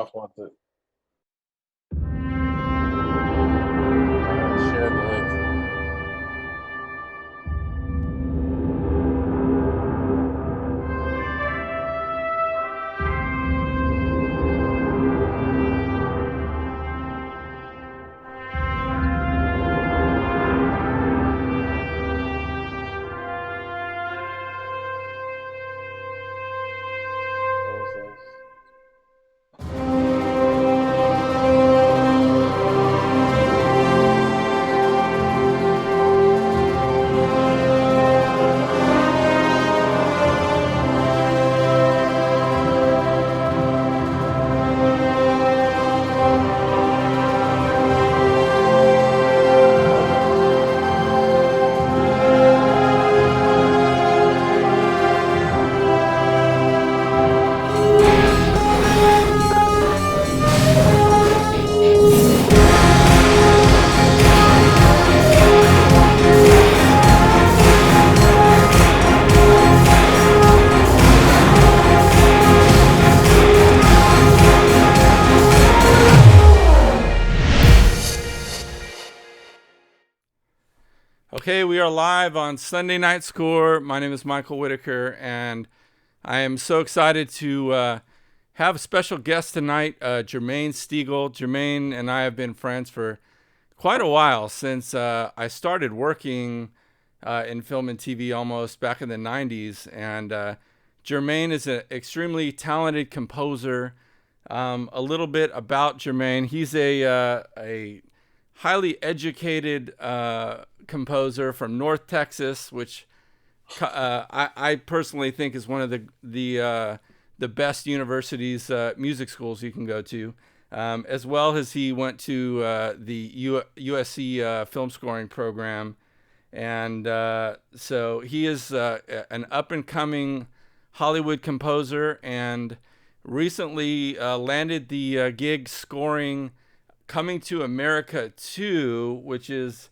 off wants it. Share the link. Okay, we are live on Sunday Night Score. My name is Michael Whittaker, and I am so excited to have a special guest tonight, Jermaine Stegall. Jermaine and I have been friends for quite a while, since I started working in film and TV almost back in the 90s. And Germain is an extremely talented composer. A little bit about Germain. He's a highly educated composer from North Texas, which I personally think is one of the best universities, music schools you can go to, as well as he went to the USC film scoring program. And so he is an up-and-coming Hollywood composer, and recently landed the gig scoring Coming to America 2, which is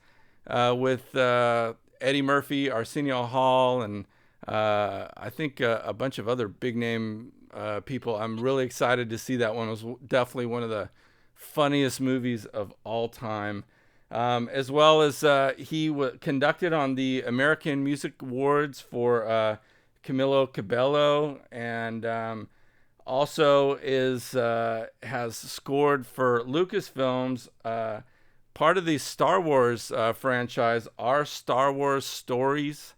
with Eddie Murphy, Arsenio Hall, and I think a bunch of other big-name people. I'm really excited to see that one. It was definitely one of the funniest movies of all time. As well as he conducted on the American Music Awards for Camilo Cabello, and also has scored for Lucasfilms, part of the Star Wars franchise, Our Star Wars Stories,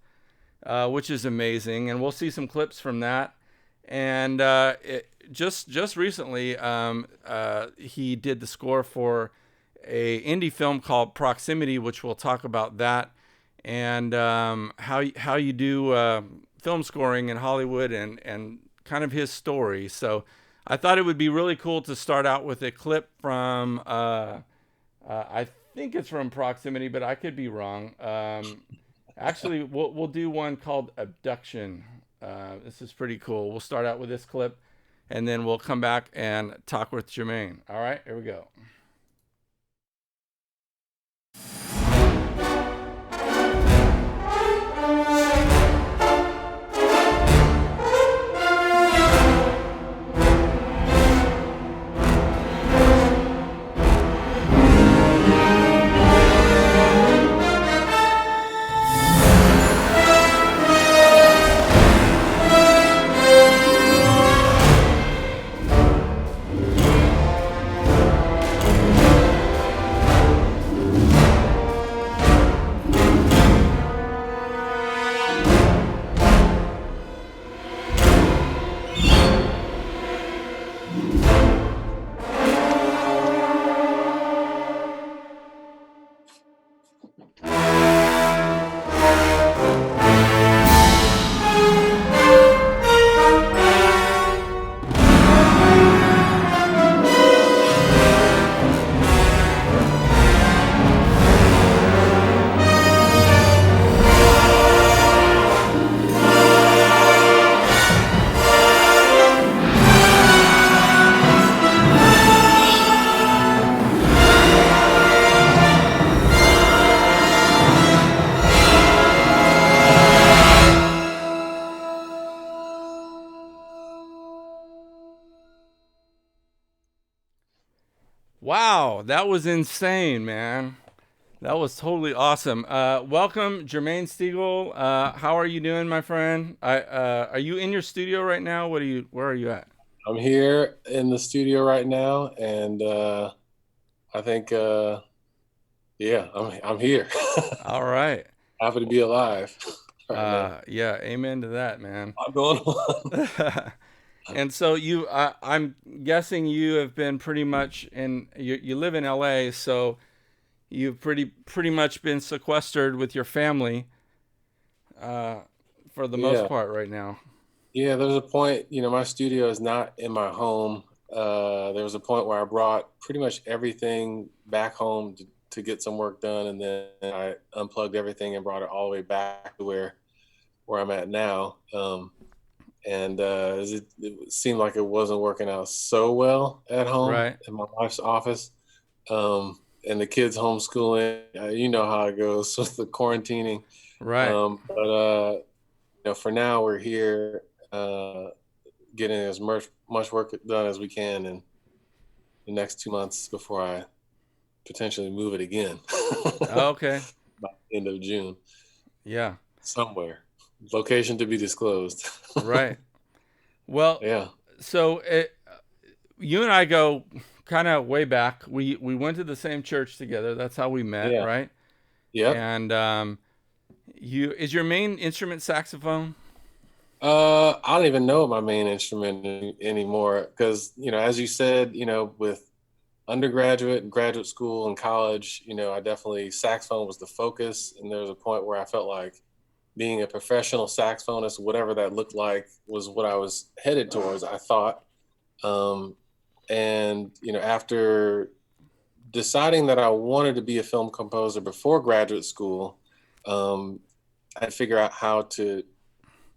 which is amazing, and we'll see some clips from that. And just recently, he did the score for a indie film called Proximity, which we'll talk about that, and how you do film scoring in Hollywood, and kind of his story. So I thought it would be really cool to start out with a clip from I think it's from Proximity, but I could be wrong. Actually, we'll do one called Abduction. This is pretty cool. We'll start out with this clip, and then we'll come back and talk with Jermaine. All right, here we go. Wow, that was insane, man. That was totally awesome. Welcome, Jermaine Stegall. How are you doing, my friend? Are you in your studio right now? Where are you at? I'm here in the studio right now, and I think, yeah, I'm here. All right. Happy to be alive right now. Yeah, amen to that, man. I'm going on. And so I'm guessing you have been pretty much you live in LA, so you've pretty much been sequestered with your family uh, for the most Yeah, part right now. yeah. There's a point, my studio is not in my home. There was a point where I brought pretty much everything back home to get some work done, and then I unplugged everything and brought it all the way back to where I'm at now. And it seemed like it wasn't working out so well at home Right. in my wife's office. And the kids homeschooling, you know how it goes with the quarantining. Right. But for now we're here, getting as much work done as we can in the next 2 months before I potentially move it again. Okay. By the end of June, Yeah. somewhere, location to be disclosed. Right. Well, Yeah, so you and I go kind of way back. We went to the same church together. That's how we met, yeah, right? yep. And you is your main instrument saxophone? I don't even know my main instrument anymore because, as you said, with undergraduate and graduate school and college, I definitely saxophone was the focus. And there was a point where I felt like being a professional saxophonist, whatever that looked like, was what I was headed towards, I thought. Um, and, after deciding that I wanted to be a film composer before graduate school, um, I'd figure out how to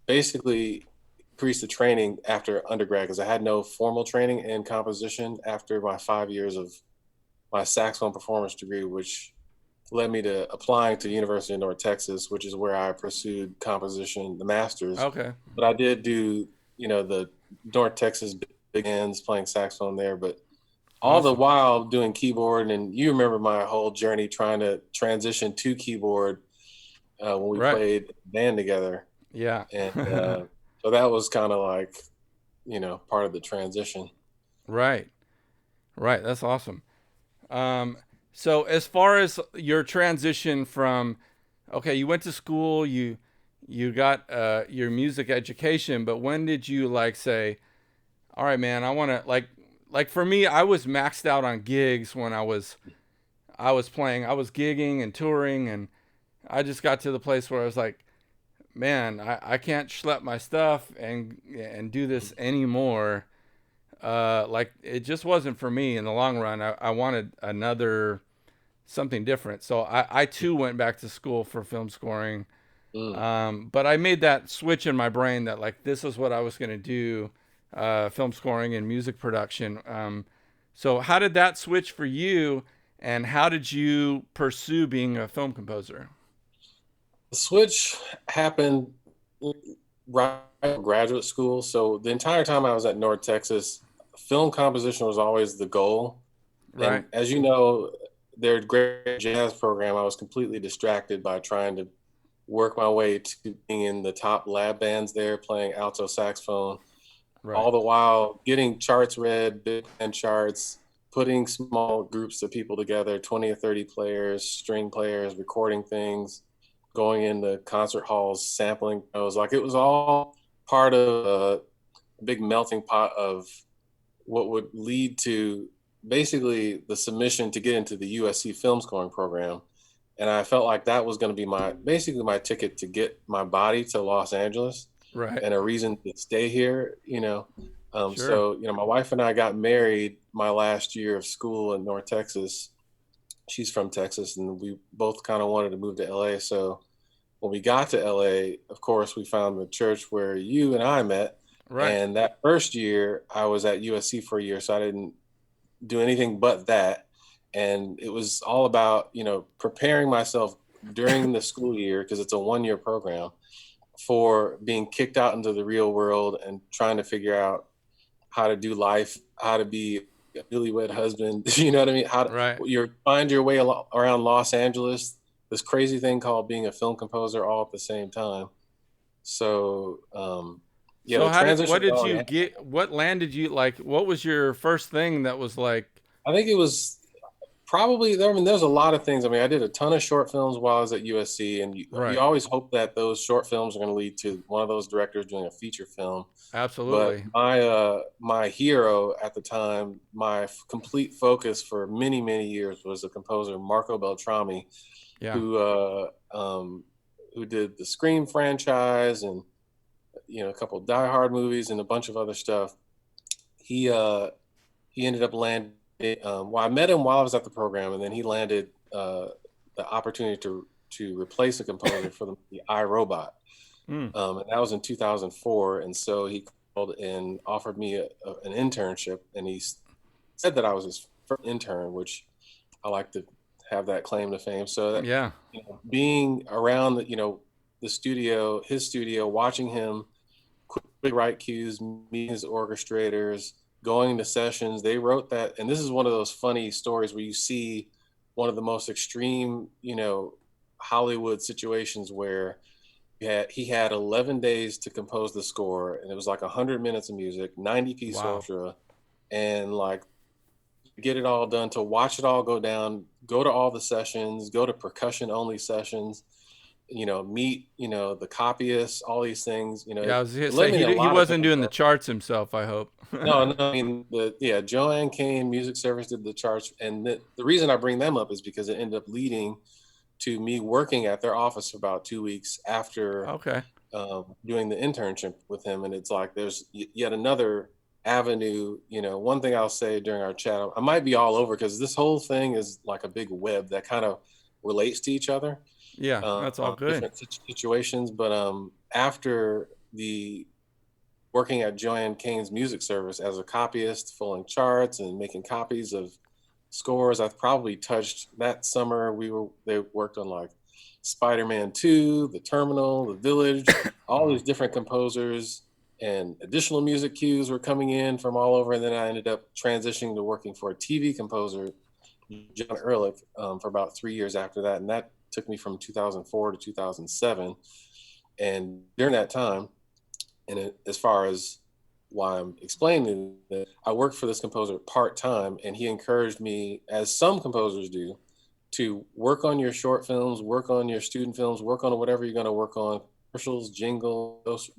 basically increased the training after undergrad because I had no formal training in composition after my 5 years of my saxophone performance degree, which led me to applying to the University of North Texas, which is where I pursued composition, the master's. Okay. But I did do, the North Texas big bands playing saxophone there, but all the Awesome. while doing keyboard. And you remember my whole journey trying to transition to keyboard when we Right. played band together. Yeah. And so that was kind of like, part of the transition. Right. Right. That's awesome. Um, so as far as your transition from, okay, you went to school, you got your music education, but when did you like say, all right, man, I want to like for me, I was maxed out on gigs when I was playing, I was gigging and touring, and I just got to the place where I was like, man, I can't schlep my stuff and do this anymore. Like it just wasn't for me in the long run. I wanted another something different. So I too went back to school for film scoring. Mm. But I made that switch in my brain that like this is what I was going to do, film scoring and music production. So how did that switch for you, and how did you pursue being a film composer? The switch happened right after graduate school. So the entire time I was at North Texas, film composition was always the goal. And Right. as you know, their great jazz program, I was completely distracted by trying to work my way to being in the top lab bands there, playing alto saxophone, Right. all the while getting charts read, big band charts, putting small groups of people together, 20 or 30 players, string players, recording things, going into concert halls, sampling those. Like it was all part of a big melting pot of what would lead to basically the submission to get into the USC film scoring program. And I felt like that was going to be basically my ticket to get my body to Los Angeles Right. and a reason to stay here, Sure. So, my wife and I got married my last year of school in North Texas. She's from Texas, and we both kind of wanted to move to LA. So when we got to LA, of course, we found the church where you and I met. Right. And that first year, I was at USC for a year, so I didn't do anything but that. And it was all about, preparing myself during the school year, because it's a 1 year program, for being kicked out into the real world and trying to figure out how to do life, how to be a newlywed husband. You know what I mean? Right. You find your way around Los Angeles, this crazy thing called being a film composer all at the same time. So yeah, So the how did what transition did going. you get? What landed you like? What was your first thing that was like? I think it was probably there. I mean, there's a lot of things. I mean, I did a ton of short films while I was at USC, and you Right. always hope that those short films are going to lead to one of those directors doing a feature film. But Absolutely. my hero at the time, my complete focus for many years was the composer Marco Beltrami, Yeah. who who did the Scream franchise and a couple of Die Hard movies and a bunch of other stuff. He uh, he ended up landing. Well, I met him while I was at the program, and then he landed the opportunity to replace a composer for the iRobot, Mm. and that was in 2004. And so he called and offered me an internship, and he said that I was his first intern, which I like to have that claim to fame. So that Yeah. being around the studio, his studio, watching him quick write cues, meeting his orchestrators, going to sessions. They wrote that, and this is one of those funny stories where you see one of the most extreme, Hollywood situations where he had 11 days to compose the score, and it was like 100 minutes of music, 90-piece Wow. orchestra, and like get it all done, to watch it all go down, go to all the sessions, go to percussion only sessions, meet, the copyists, all these things, Yeah. I was gonna it led say me to a he lot of wasn't things. doing the charts himself. I hope. No, no, I mean, Joanne Kane Music Service did the charts, and the reason I bring them up is because it ended up leading to me working at their office for about 2 weeks after Okay. doing the internship with him, and it's like there's yet another avenue. One thing I'll say during our chat, I might be all over because this whole thing is like a big web that kind of relates to each other, Yeah. That's all good. different situations. But after the working at Joanne Kane's music service as a copyist, pulling charts and making copies of scores, I've probably touched that summer. They worked on like Spider-Man 2, The Terminal, The Village, all Wow. these different composers, and additional music cues were coming in from all over. And then I ended up transitioning to working for a TV composer, John Ehrlich, for about 3 years after that. And that took me from 2004 to 2007. And during that time, as far as why I'm explaining that, I worked for this composer part time, and he encouraged me, as some composers do, to work on your short films, work on your student films, work on whatever you're going to work on, commercials, jingles,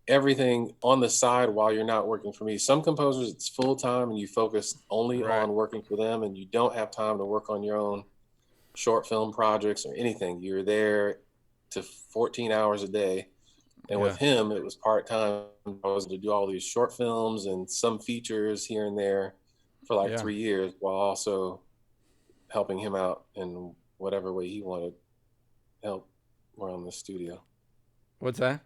everything on the side while you're not working for me. Some composers, it's full time and you focus only Right. on working for them, and you don't have time to work on your own short film projects or anything. You're there to 14 hours a day. And with Yeah. him, it was part time. I was to do all these short films and some features here and there for like Yeah. 3 years, while also helping him out in whatever way he wanted help around the studio. What's that?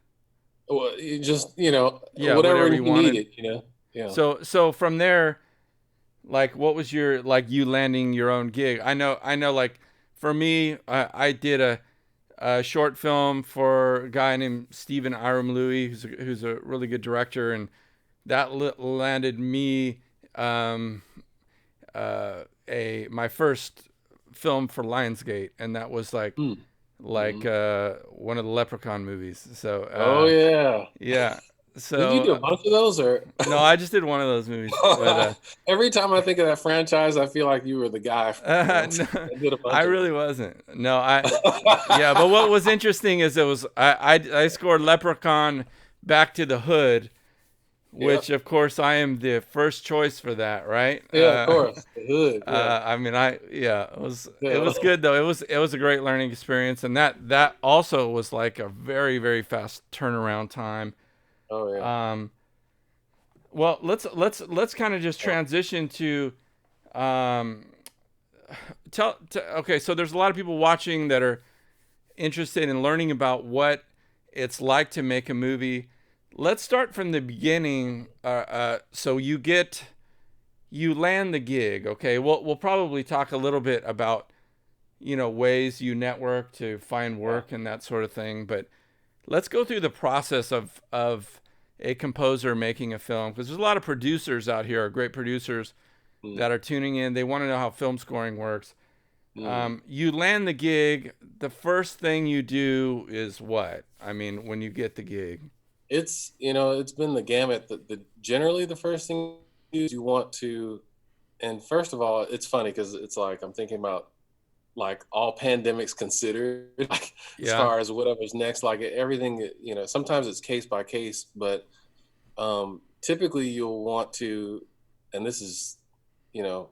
Well, just Yeah. whatever Whatever he you wanted. needed. Yeah. So from there, like, what was your like you landing your own gig? I know. Like, for me, I did a short film for a guy named Stephen Iramlui, who's a really good director, and that landed me a my first film for Lionsgate, and that was like Hmm. Hmm. one of the Leprechaun movies. So Oh yeah. yeah. Did you So do a bunch of those, or? no, I just did one of those movies, but Every time I think of that franchise, I feel like you were the guy from no, I did a I bunch of really wasn't. No, yeah, but what was interesting is I scored Leprechaun Back to the Hood, Yep. which of course I am the first choice for that, right? Yeah, of course. The hood. Yeah. I mean, yeah, it Yeah. was good though. It was a great learning experience, and that also was like a very fast turnaround time. Oh yeah. Um, well, let's kind of just transition to um, okay. So there's a lot of people watching that are interested in learning about what it's like to make a movie. Let's start from the beginning. So you land the gig. Okay. We'll probably talk a little bit about ways you network to find Yeah. work and that sort of thing. But let's go through the process of a composer making a film, because there's a lot of producers out here, great producers, Mm. that are tuning in. They want to know how film scoring works. Mm. You land the gig. The first thing you do is what? I mean, when you get the gig. It's, it's been the gamut. Generally the first thing is you want to, and first of all, it's funny because it's like I'm thinking about like all pandemics considered, like as Yeah. far as whatever's next, like everything, sometimes it's case by case, but typically you'll want to, and this is, you know,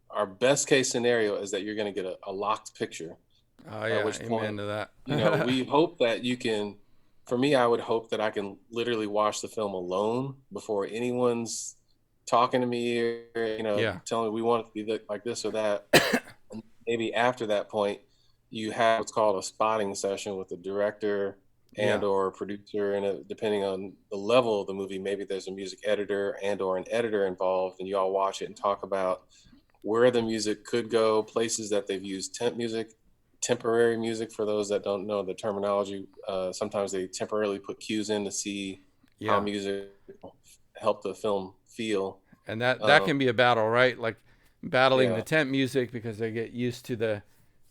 our best case scenario is that you're going to get a locked picture, Oh at yeah. which Amen point, to that. we hope that you can, for me, I would hope that I can literally watch the film alone before anyone's talking to me or, Yeah. telling me we want it to be like this or that. And maybe after that point, you have what's called a spotting session with the director and Yeah. or producer, and depending on the level of the movie, maybe there's a music editor and or an editor involved, and you all watch it and talk about where the music could go, places that they've used temp music, temporary music. For those that don't know the terminology, sometimes they temporarily put cues in to see how Yeah. music help the film feel. And that Um, can be a battle, right? Like battling the yeah, temp music because they get used to the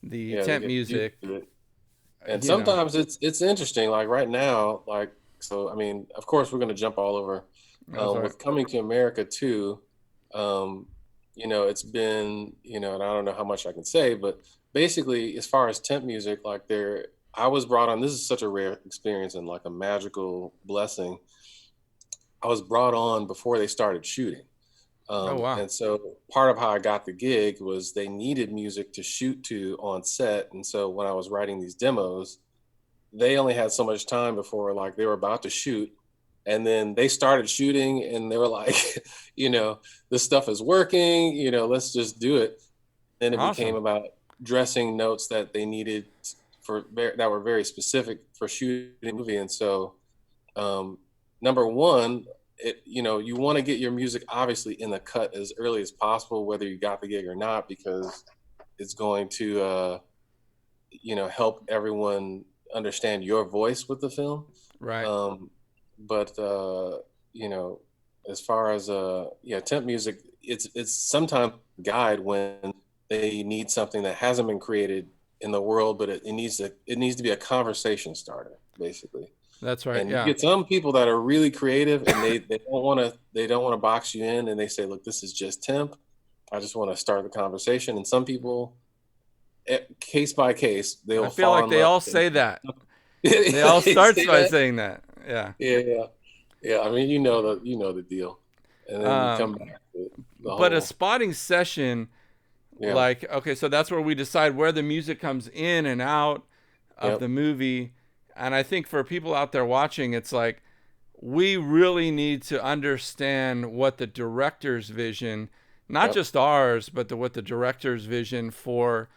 yeah, they temp get used music. to it. And You know. sometimes it's interesting. Like right now, like, so I mean, of course, we're going to jump all over. That's all right. With Coming to America too. Um, it's been, and I don't know how much I can say, but basically, as far as temp music, like I was brought on. This is such a rare experience and like a magical blessing. I was brought on before they started shooting. Oh wow. And so part of how I got the gig was they needed music to shoot to on set. And so when I was writing these demos, they only had so much time before like they were about to shoot. And then they started shooting and they were like, this stuff is working, let's just do it. Then it became Awesome. about dressing notes that they needed that were very specific for shooting the movie. And so um, number one, you want to get your music obviously in the cut as early as possible, whether you got the gig or not, because it's going to help everyone understand your voice with the film. Right. But you know, as far as temp music, it's sometimes a guide when they need something that hasn't been created in the world, but it needs to be a conversation starter, basically. That's right. And you Yeah. get some people that are really creative and they don't want to box you in, and they say, look, this is just temp. I just want to start the conversation. And some people, case by case, they I will feel fall like in they love all with say that. it. They all They starts say by that. saying that. Yeah. Yeah, yeah, yeah. I mean, you know the deal. And then you come Um, back to the but a whole, spotting session, yeah, like, okay, so that's where we decide where the music comes in and out of yep, the movie. And I think for people out there watching, it's like we really need to understand what the director's vision, not yep, just ours, but what the director's vision for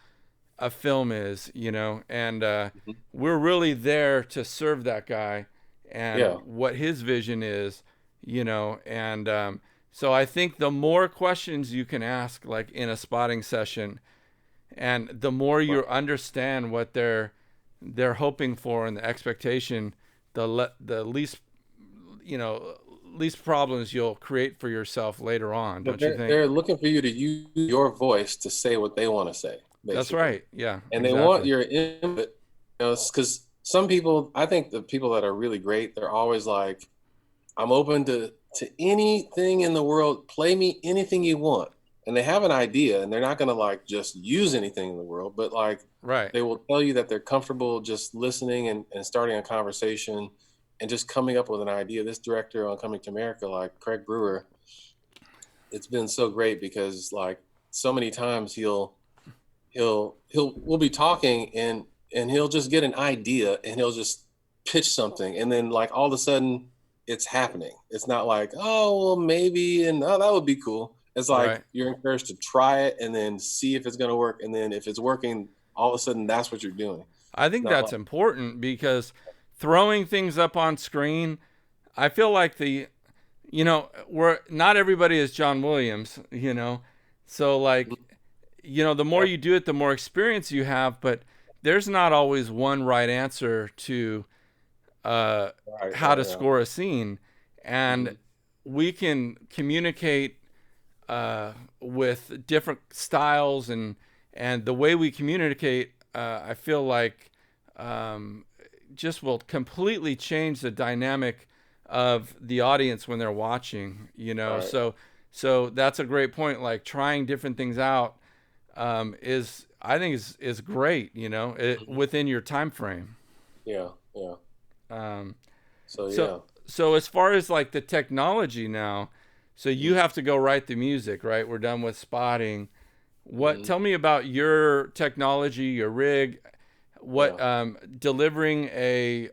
a film is, and mhm, we're really there to serve that guy and yeah. what his vision is, and so I think the more questions you can ask, like in a spotting session, and the more Right. you understand what they're hoping for and the expectation, the least least problems you'll create for yourself later on, But don't you they're think? they're looking for you to use your voice to say what they want to say, That's basically. right. Yeah, And they want exactly. your input, because some people, I think the people that are really great, they're always like, I'm open to anything in the world. Play me anything you want. And they have an idea and they're not going to like just use anything in the world, but like Right. they will tell you that they're comfortable just listening and starting a conversation and just coming up with an idea. This director on Coming to America, like Craig Brewer, it's been so great because like so many times we'll be talking and he'll just get an idea and he'll just pitch something, and then like all of a sudden it's happening. It's not like, oh well maybe, and oh that would be cool. It's like Right. you're encouraged to try it and then see if it's going to work, and then if it's working, all of a sudden that's what you're doing. I It's think not that's like, important because throwing things up on screen, I feel like we're not everybody is John Williams, So like, the more yeah, you do it, the more experience you have, but there's not always one right answer to uh, right, how right, to yeah. score a scene. And Mhm. we can communicate with different styles and the way we communicate, I feel like just will completely change the dynamic of the audience when they're watching. Right. So that's a great point. Like trying different things out is I think is great. Hmm. Within your time frame. Yeah. Yeah. Um, So so yeah. so as far as like the technology now, so you Hmm. have to go write the music, right? We're done with spotting. What Hmm. Tell me about your technology, your rig, Yeah. what delivering a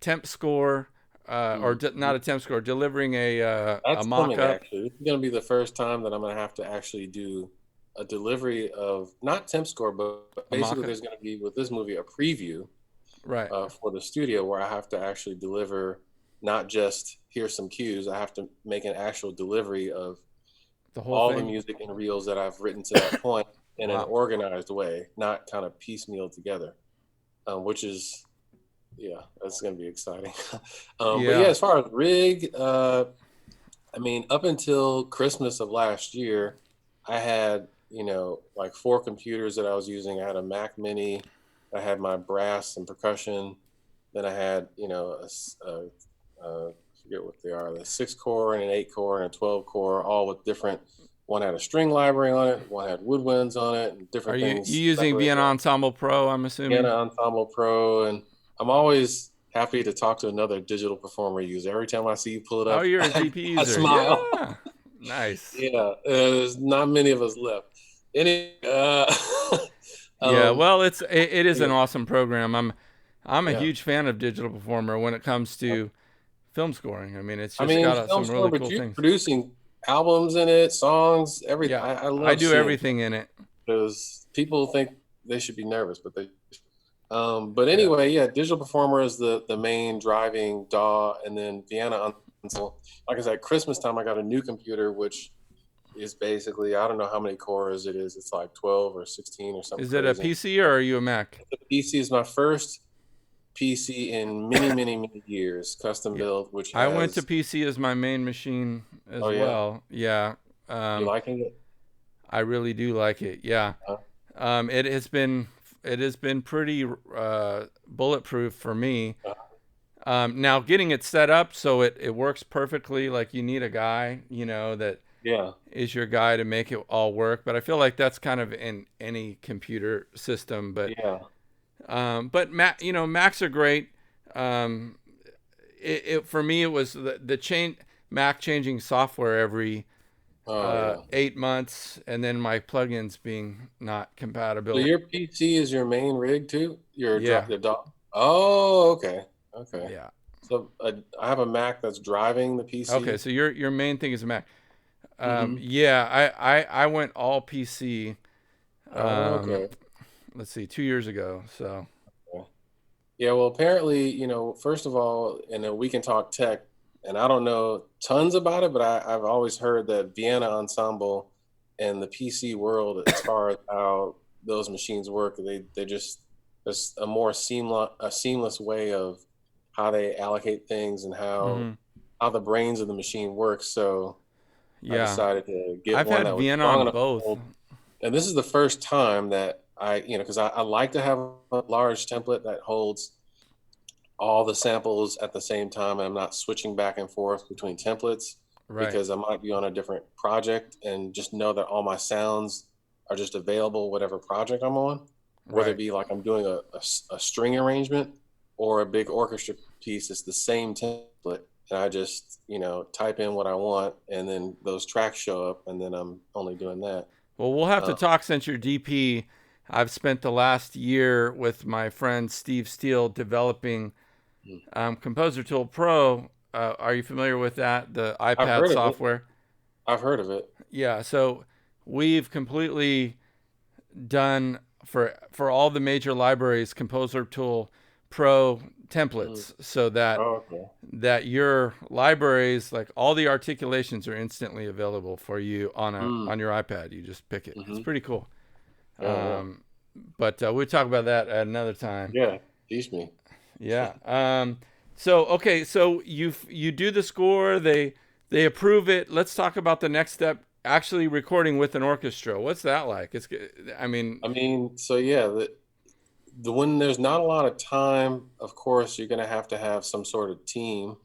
temp score Hmm. not a temp score, delivering a That's coming mock-up, actually. This is going to be the first time that I'm going to have to actually do a delivery of not temp score, but a basically mock-up, there's going to be with this movie a preview right? for the studio where I have to actually deliver not just here's some cues. I have to make an actual delivery of The whole all the thing. music and reels that I've written to that point in an Wow. organized way, not kind of piecemeal together, which is yeah, that's going to be exciting. But yeah, Yeah. as far as rig, I mean, up until Christmas of last year, I had, like four computers that I was using. I had a Mac Mini, I had my brass and percussion, then I had, I forget what they are, the 6 core and an 8 core and a 12 core, all with different. One had a string library on it, one had woodwinds on it, and Are different you things using separated Vienna out. Ensemble Pro, I'm Piano assuming? Ensemble Pro, and I'm always happy to talk to another digital performer user. Every time I see you pull it Oh, up, you're a I, DP I user. smile. Yeah. Nice. Yeah, there's not many of us left. Any, Yeah, um, well, it is an yeah, awesome program. I'm a yeah. huge fan of Digital Performer when it comes to film scoring. I mean, it's I just mean, got film some score, really but cool you're things. producing albums in it, songs, everything. Yeah, I I love do seeing everything in it. because people think they should be nervous, but they. But Yeah. anyway, yeah, digital performer is the main driving DAW, and then Vienna Ensemble. Like I said, Christmas time I got a new computer, which is basically I don't know how many cores it is. It's like 12 or 16 or something Is it a crazy. PC or are you a Mac? The PC is my first PC in many, many, many years, custom Yeah. build, which I went to has. PC as my main machine Oh as yeah, well. Yeah. you Um, liking it? I really do like it. Yeah. Huh? Um, it has been it has been pretty bulletproof for me. Now getting it set up so it works perfectly, like you need a guy, that Yeah, is your guy to make it all work. But I feel like that's kind of in any computer system. yeah. Macs are great. Um, for me, it was the change Mac changing software every Oh yeah. 8 months, and then my plugins being not So compatible. your PC is your main rig too? Yeah, The dock. Oh, okay, okay. yeah. So I have a Mac that's driving the Okay, PC. so your main thing is a Mac. Mm-hmm. Yeah, I went all PC. Oh, Um, okay. let's see, 2 years ago. So Yeah. Yeah, well, apparently, first of all, and then we can talk tech, and I don't know tons about it, but I've always heard that Vienna Ensemble and the PC world, as far as how those machines work, they just there's a seamless way of how they allocate things and hmm how the brains of the machine works. So I yeah, decided to get I've one had that was Vienna strong on enough to both. hold. And this is the first time that because I like to have a large template that holds all the samples at the same time, and I'm not switching back and forth between templates Right, because I might be on a different project and just know that all my sounds are just available whatever project I'm on, whether it right. be like I'm doing a string arrangement or a big orchestra piece. It's the same template, and I just type in what I want, and then those tracks show up, and then I'm only doing that. Well, we'll have to Uh, talk since you're DP. I've spent the last year with my friend Steve Steele developing Composer Tool Pro. Are you familiar with that? The I've iPad heard of it. software. I've heard of it. Yeah, so we've completely done for all the major libraries Composer Tool Pro Mm. templates, so that Oh, okay. your libraries, like all the articulations, are instantly available for you Mm. on your iPad. You just pick it. It's Hmm. pretty cool. Yeah, yeah, Um, but we'll talk about that at another time. yeah. Teach me. Yeah. So okay, so you do the score. They approve it. Let's talk about the next step. actually recording with an orchestra. What's that like? I mean, I mean, so yeah, the when there's not a lot of time, of course, you're going to have some sort of team,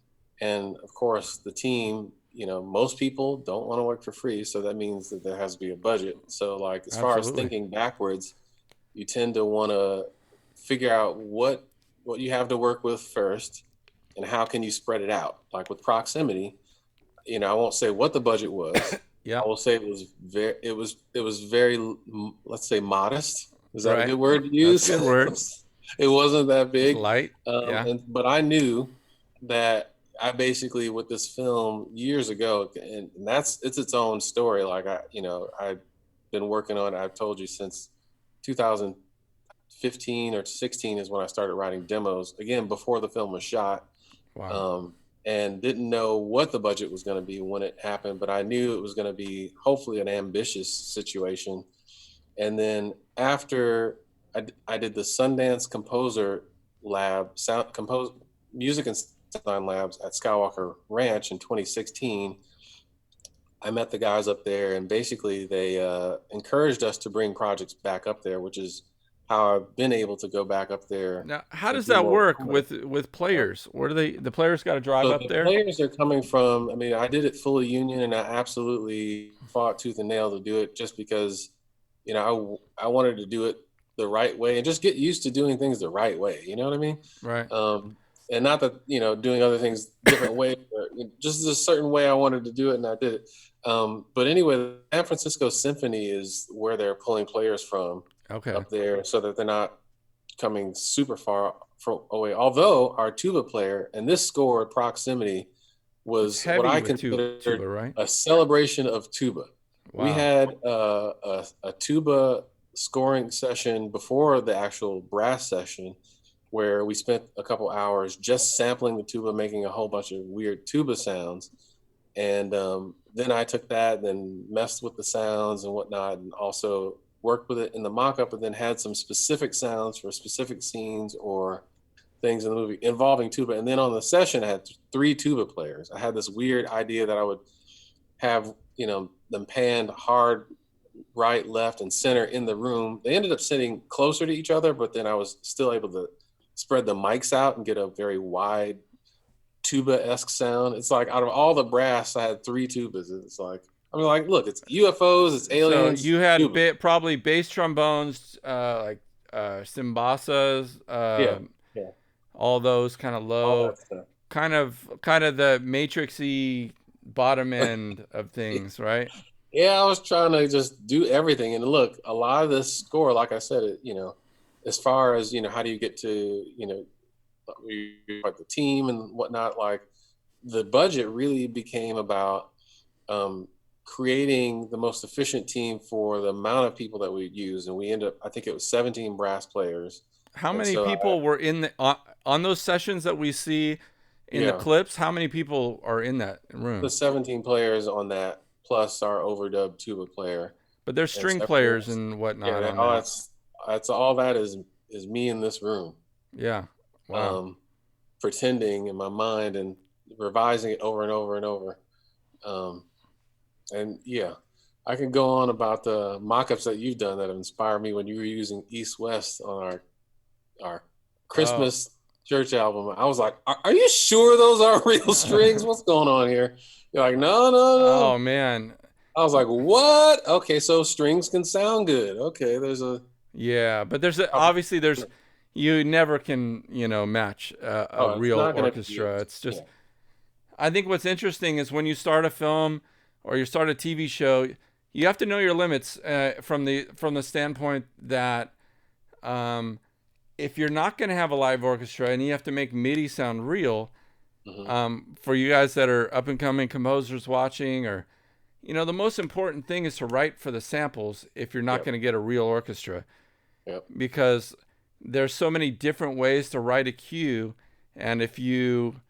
and of course, the team. Most people don't want to work for free, so that means that there has to be a budget. So, like, as far as absolutely. thinking backwards, you tend to want to figure out what you have to work with first, and how can you spread it out. Like with proximity, I won't say what the budget was. Yeah. I will say it was very, let's say, modest. Is that a Right. good word to That's a use? good word. It wasn't that It's big, light. Yeah. but I knew that I basically, with this film years ago, and it's its own story. Like, I've been working on it, I've told you, since 2015 or 16 is when I started writing demos, again before the film was shot. Wow. And didn't know what the budget was going to be when it happened, but I knew it was going to be hopefully an ambitious situation. And then after I did the Sundance Composer Lab, music and design labs at Skywalker Ranch in 2016, I met the guys up there, and basically they encouraged us to bring projects back up there, which is how I've been able to go back up there Now, how and does do that more work recording. with players? Where do the players got to drive So up the there? players are coming from. I mean, I did it fully union, and I absolutely fought tooth and nail to do it, just because, I wanted to do it the right way and just get used to doing things the right way. You know what I mean? Right. And not that, doing other things different ways, but just a certain way I wanted to do it, and I did it. But anyway, the San Francisco Symphony is where they're pulling players from Okay. up there, so that they're not coming super far from away. Although our tuba player, and this score, Proximity, It's was what heavy I with considered tuba, right? a celebration of tuba. We Wow. had a tuba scoring session before the actual brass session, where we spent a couple hours just sampling the tuba, making a whole bunch of weird tuba sounds. And then I took that, then messed with the sounds and whatnot, and also worked with it in the mock-up, and then had some specific sounds for specific scenes or things in the movie involving tuba. And then on the session, I had three tuba players. I had this weird idea that I would have, them panned hard right, left, and center in the room. They ended up sitting closer to each other, but then I was still able to spread the mics out and get a very wide tuba-esque sound. It's like, out of all the brass, I had three tubas. It's like, I mean, like, look, it's UFOs, it's So aliens, you had tuba. probably bass trombones, like cymbasas, Yeah, yeah, all those kind of all low, that stuff. kind of the matrixy bottom end of things, right? Yeah, I was trying to just do everything. And look, a lot of this score, like I said, as far as, how do you get to, like the team and whatnot, like the budget really became about creating the most efficient team for the amount of people that we'd use. And we ended up, I think it was 17 brass players. How And many so, people were in on those sessions that we see in the yeah, clips? How many people are in that the room? 17 players on that, plus our overdub tuba player. But there's And string so everything players else, and yeah, whatnot on that. that's all that is me in this room. Yeah. Wow. Um, Pretending in my mind and revising it over and over and over. Um, and yeah, I can go on about the mock-ups that you've done that have inspired me when you were using East West on our Oh. Christmas church album. I was like, are you sure those are real strings? What's going on here? You're like, no, no, Oh no. man. I was like, what? Okay, so strings can sound good. Okay, there's a Yeah, but obviously there's you never can match a oh, it's real not going to be orchestra. It's just yeah, I think what's interesting is when you start a film or you start a TV show, you have to know your limits from the standpoint that um, if you're not going to have a live orchestra and you have to make MIDI sound real, hmm for you guys that are up and coming composers watching, or the most important thing is to write for the samples if you're not yep, going to get a real orchestra, yep, because there's so many different ways to write a cue, and if you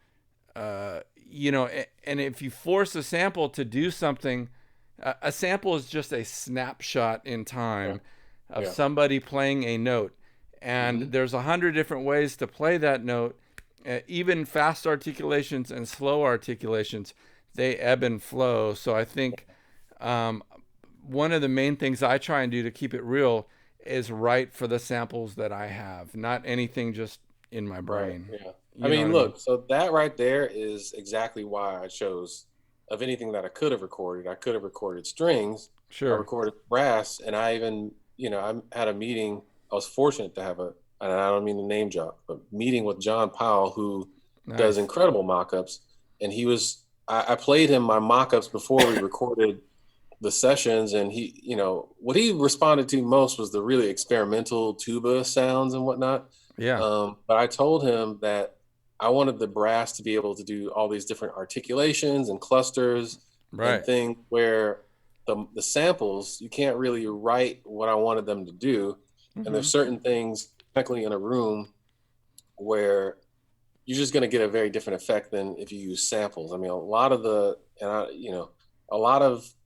and if you force a sample to do something, a sample is just a snapshot in yeah, time of yeah, somebody playing a note, and hmm there's 100 different ways to play that note. Even fast articulations and slow articulations, they ebb and flow. So I think um, one of the main things I try and do to keep it real is write for the samples that I have, not anything just in my Right. brain. Yeah. I You know what mean, I mean? look, so that right there is exactly why I chose, of anything that I could have recorded. I could have recorded strings, I Sure. recorded brass, and I even, I had a meeting. I was fortunate to have and I don't mean to name drop, but meeting with John Powell, who does Nice. incredible mock-ups. And I played him my mock-ups before we recorded the sessions, and what he responded to most was the really experimental tuba sounds and whatnot. Yeah. But I told him that I wanted the brass to be able to do all these different articulations and clusters and Right. things where the samples, you can't really write what I wanted them to do. And Hmm. there's certain things technically in a room where you're just going to get a very different effect than if you use samples. I mean, a lot of the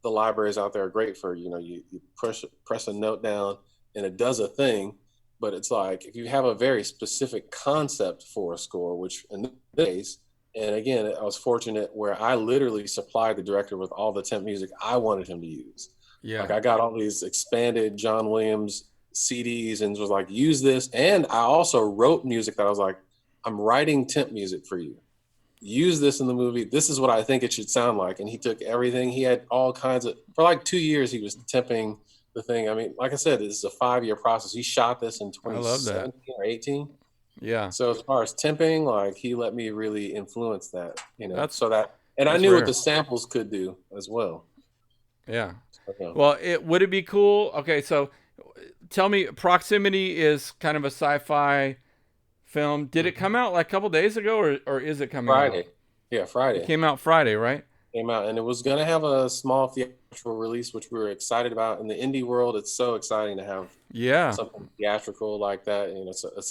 libraries out there are great for, you press a note down and it does a thing. But it's like, if you have a very specific concept for a score, which in this case, and again, I was fortunate where I literally supplied the director with all the temp music I wanted him to use. Like, Yeah. I got all these expanded John Williams CDs and was like, use this. And I also wrote music that I was like, I'm writing temp music for you. Use this in the movie. This is what I think it should sound like. And he took everything. He had all kinds of, for like 2 years, he was temping the thing. I mean, like I said, this is a 5-year process. He shot this in I love that. 2017 or 18. Yeah. So as far as temping, like, he let me really influence that, That's so that, and I that's knew what rare. the samples could do as well. Yeah. So, yeah. Well, it would it be cool? Okay, so tell me, Proximity is kind of a sci-fi film. Did it come out like a couple days ago, or is it coming out? Friday. Yeah, It Friday. came out Friday, right? Came out, and it was going to have a small theatrical release, which we were excited about. In the indie world, it's so exciting to have Yeah. something theatrical like that.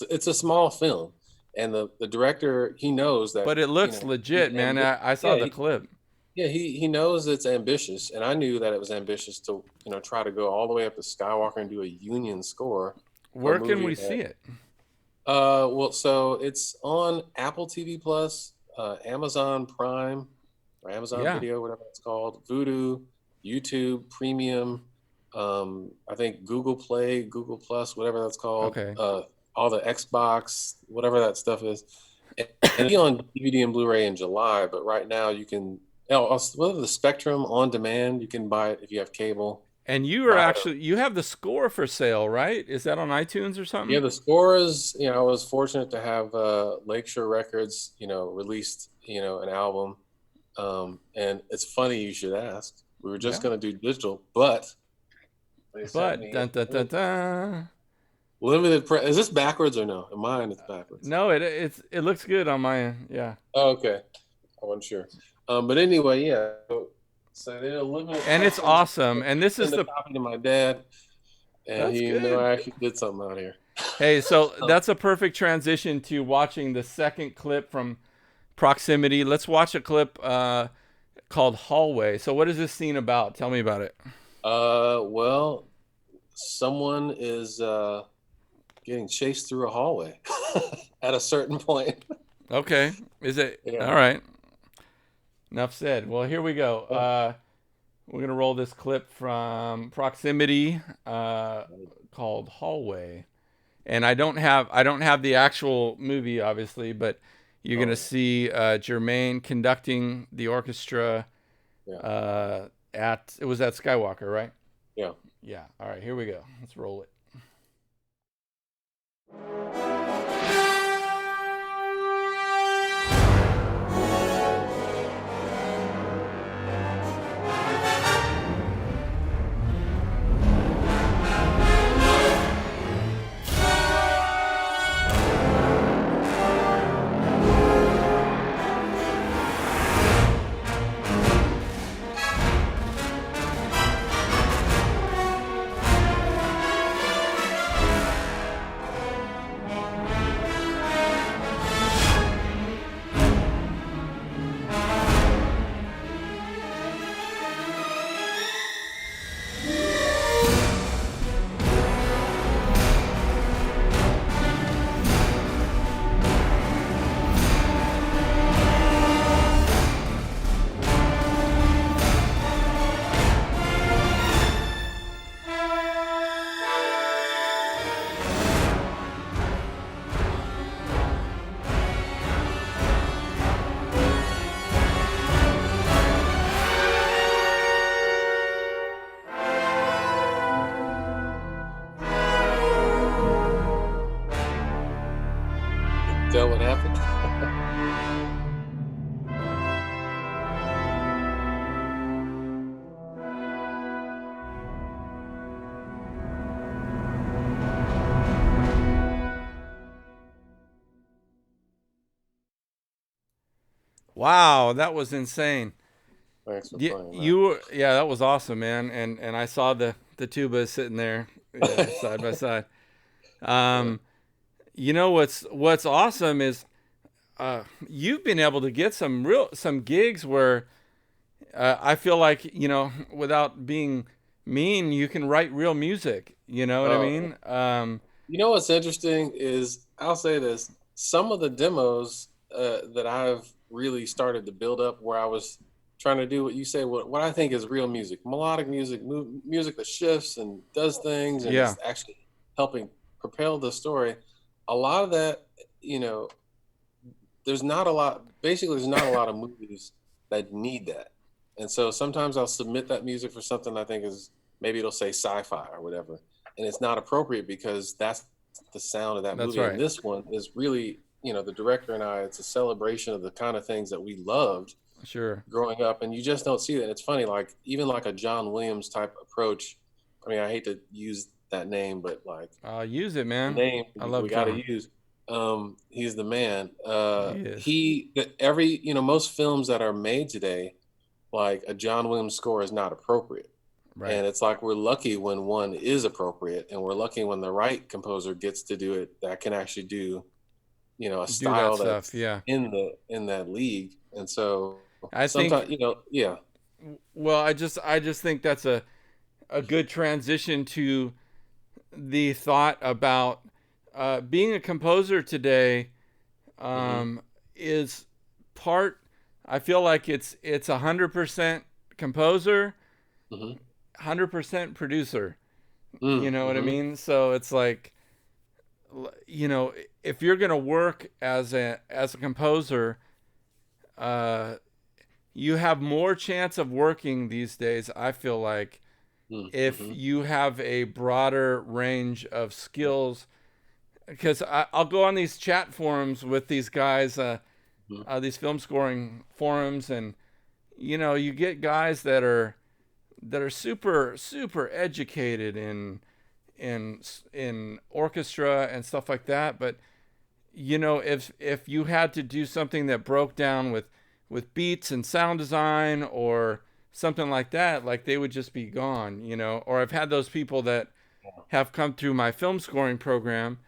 It's a small film, and the director, he knows that, But it looks legit, man. I saw yeah, the clip. he knows it's ambitious, and I knew that it was ambitious to try to go all the way up to Skywalker and do a Union score for a Where can movie we that. see it? Well, so it's on Apple TV Plus, Amazon Prime, or Amazon Yeah. Video, whatever it's called, Vudu, YouTube Premium, I think Google Play, Google Plus, whatever that's called, Okay. all the Xbox, whatever that stuff is, and it'll be on DVD and Blu-ray in July. But right now, you can, whether the Spectrum on demand, you can buy it if you have cable. And you have the score for sale, right? Is that on iTunes or Yeah, something? the score is, I was fortunate to have Lakeshore Records, released, an album. And it's funny you should ask. We were just Yeah. going to do digital, but they sent But me dun dun dun dun. limited print. Is this backwards or no? In mine, it's backwards. No, it looks good on my end. Yeah. Oh, okay. I wasn't sure. But anyway, yeah. So they're limited And it's press. awesome. And this is Send a the copy to my dad, and That's he didn't know good. I actually did something out here. Hey, so Um, that's a perfect transition to watching the second clip from Proximity. Let's watch a clip called Hallway. So what is this scene about? Tell me about it. well, someone is getting chased through a hallway at a certain point. Okay. Is it Yeah. all right? Enough said. Well, here we go. We're gonna roll this clip from Proximity called Hallway, and I don't have the actual movie obviously, but you're gonna see Germain conducting the orchestra Yeah. at it was at Skywalker, right? Yeah. Yeah. All right, here we go. Let's roll it. Tell what happened. Wow, that was insane. Thanks for Yeah, playing that. yeah, that was awesome, man. And I saw the tuba sitting there, yeah, side by side. Yeah. Um, what's awesome is you've been able to get some gigs where I feel like without being mean, you can write real music. You know what I Oh, mean? you know what's interesting is I'll say this: some of the demos that I've really started to build up, where I was trying to do what you say, what I think is real music, melodic music, music that shifts and does things, and Yeah, is actually helping propel the story. A lot of that, you know, there's not a lot. Basically, there's not a lot of movies that need that, and so sometimes I'll submit that music for something I think is maybe it'll say sci-fi or whatever, and it's not appropriate because that's the sound of that that's movie. And right. this one is really, the director and I, it's a celebration of the kind of things that we loved Sure. growing up, and you just don't see that. And it's funny, like even like a John Williams type approach. I mean, I hate to use that name, but like Use it, man. name I we, love we got to John. use. He's the man. He is. He that every most films that are made today, like a John Williams score, is not appropriate, Right. and it's like we're lucky when one is appropriate, and we're lucky when the right composer gets to do it that can actually do a Do that style stuff. that's Yeah. in that league, and so I sometimes think. yeah. Well, I just think that's a good transition to the thought about being a composer today. Hmm. Um, is part. I feel like it's 100% composer, Hmm. 100% producer. You know what I Hmm. mean? So it's like, you know, if you're gonna work as a composer, uh, you have more chance of working these days. I feel like if Hmm. you have a broader range of skills, because I'll go on these chat forums with these guys, these film scoring forums, and you get guys that are super educated in in orchestra and stuff like that. But if you had to do something that broke down with beats and sound design or something like that, like they would just be gone. Or I've had those people that have come through my film scoring program,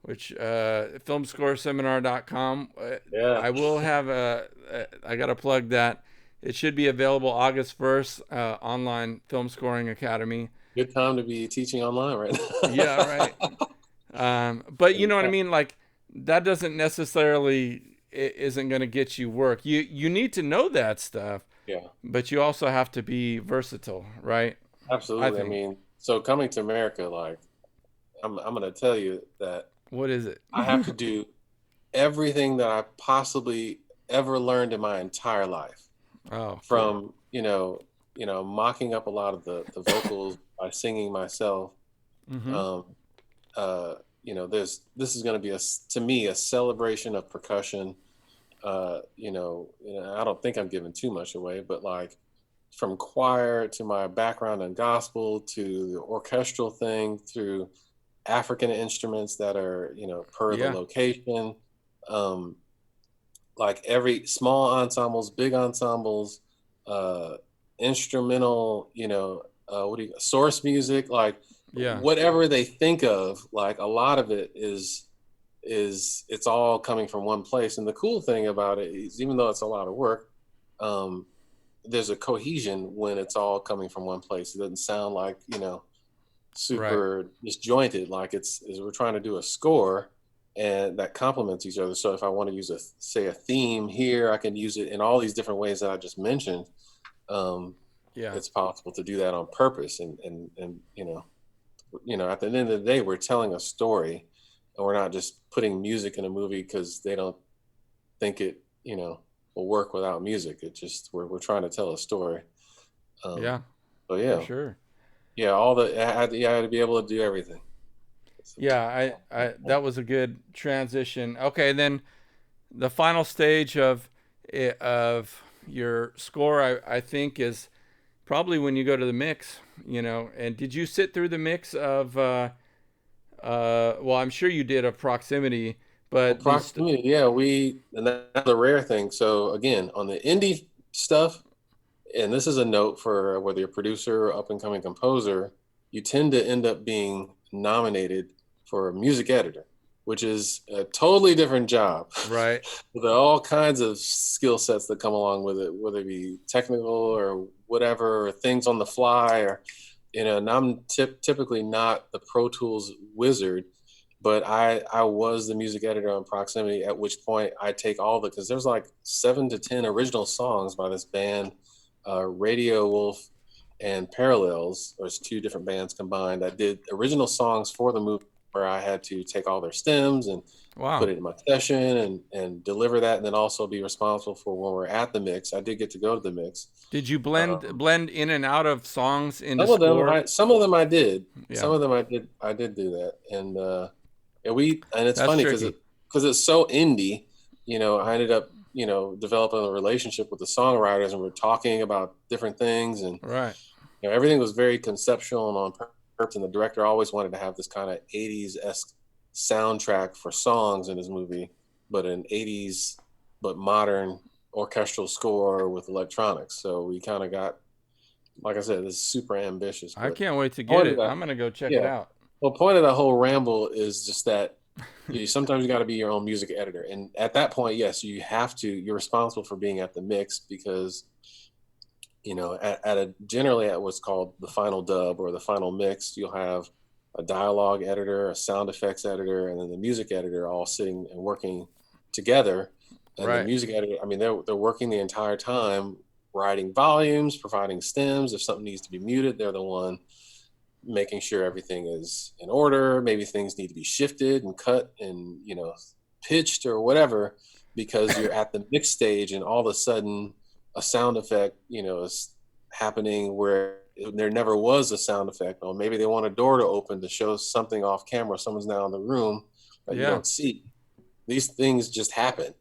which filmscoreseminar.com. Yeah. I will have I got to plug that. It should be available August 1st, online film scoring academy. Good time to be teaching online right Yeah, right. now. But you know what I mean? Like, that doesn't necessarily isn't going to get you work. You need to know that stuff, Yeah, but you also have to be versatile, right? I absolutely. I think. mean, so coming to America, like I'm gonna tell you that What is it? I have to do everything that I possibly ever learned in my entire life, Oh, cool. from mocking up a lot of the vocals by singing myself. Mm-hmm. Um, this is going to be to me a celebration of percussion. I don't think I'm giving too much away, but like from choir to my background in gospel to the orchestral thing through African instruments that are per the Yeah. location. Um, like every small ensembles, big ensembles, uh, instrumental, what do you source music, like Yeah. whatever they think of, like a lot of it it's all coming from one place. And the cool thing about it is, even though it's a lot of work, um, there's a cohesion when it's all coming from one place. It doesn't sound like Right. super disjointed. Like is we're trying to do a score and that complements each other. So if I want to use a theme here, I can use it in all these different ways that I just mentioned. Um, Yeah. it's possible to do that on purpose, and at the end of the day, we're telling a story, and we're not just putting music in a movie because they don't think it will work without music. It just we're trying to tell a story. Um, Yeah. so For yeah, sure. yeah, all the I had to be able to do everything. Yeah, I that was a good transition. Okay, then the final stage of your score, I think, is probably when you go to the mix. And did you sit through the mix of? Well, I'm sure you did, of proximity, Well, but these. proximity, yeah, and that's a rare thing. So again, on the indie stuff, and this is a note for whether you're a producer or up and coming composer, you tend to end up being nominated for a music editor, which is a totally different job Right. with all kinds of skill sets that come along with it, whether it be technical or whatever, or things on the fly, or and I'm typically not the Pro Tools wizard, but I was the music editor on Proximity. At which point I take all the because there's like 7 to 10 original songs by this band, Radio Wolf and Parallels. There's two different bands combined. I did original songs for the movie where I had to take all their stems and Wow. put it in my session and deliver that, and then also be responsible for when we're at the mix. I did get to go to the mix. Did you blend in and out of songs into Some of them, score? some of them I did. Yeah, Some of them I did do that, and it's that's funny tricky. because it's so indie. I ended up developing a relationship with the songwriters, and we're talking about different things, and Right. everything was very conceptual and on purpose. And the director always wanted to have this kind of 80s esque soundtrack for songs in his movie, but an 80s but modern orchestral score with electronics. So we kind of got, like I said, this is super ambitious. I But can't wait to get point of it. that, I'm gonna go check it yeah. out. Well, point of that whole ramble is just that sometimes you got to be your own music editor, and at that point, yes, you have to. You're responsible for being at the mix because at a generally at what's called the final dub or the final mix, you'll have a dialogue editor, a sound effects editor, and then the music editor all sitting and working together. And the Right. music editor, I mean, they're working the entire time, writing volumes, providing stems. If something needs to be muted, they're the one making sure everything is in order. Maybe things need to be shifted and cut and pitched or whatever, because you're at the mix stage and all of a sudden a sound effect is happening where there never was a sound effect, or maybe they want a door to open to show something off camera, someone's now in the room that you Yeah. don't see. These things just happen,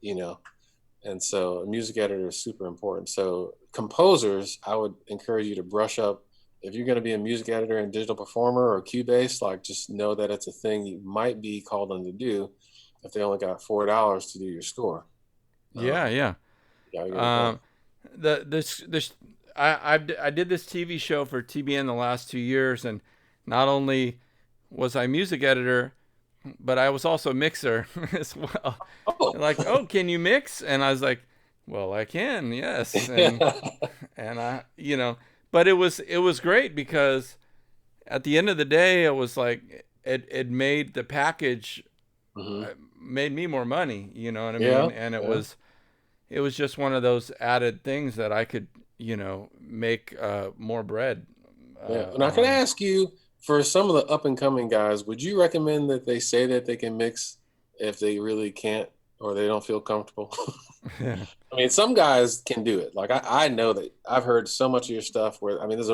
and so a music editor is super important. So composers, I would encourage you to brush up. If you're going to be a music editor and digital performer or Cubase, like, just know that it's a thing you might be called on to do if they only got $4 to do your score. Yeah. Yeah. You gotta get it done. Um, the this I did this TV show for TBN the last 2 years, and not only was I music editor, but I was also mixer as well. Oh, They're like, oh, can you mix? And I was like, well, I can, yes. And I, but it was great because at the end of the day, it was like it made the package hmm made me more money. You know what I yeah, mean? And it yeah, was it was just one of those added things that I could make more bread yeah. And I can on. ask you, for some of the up and coming guys, would you recommend that they say that they can mix if they really can't or they don't feel comfortable? I mean, some guys can do it. Like I know that I've heard so much of your stuff where, I mean, there's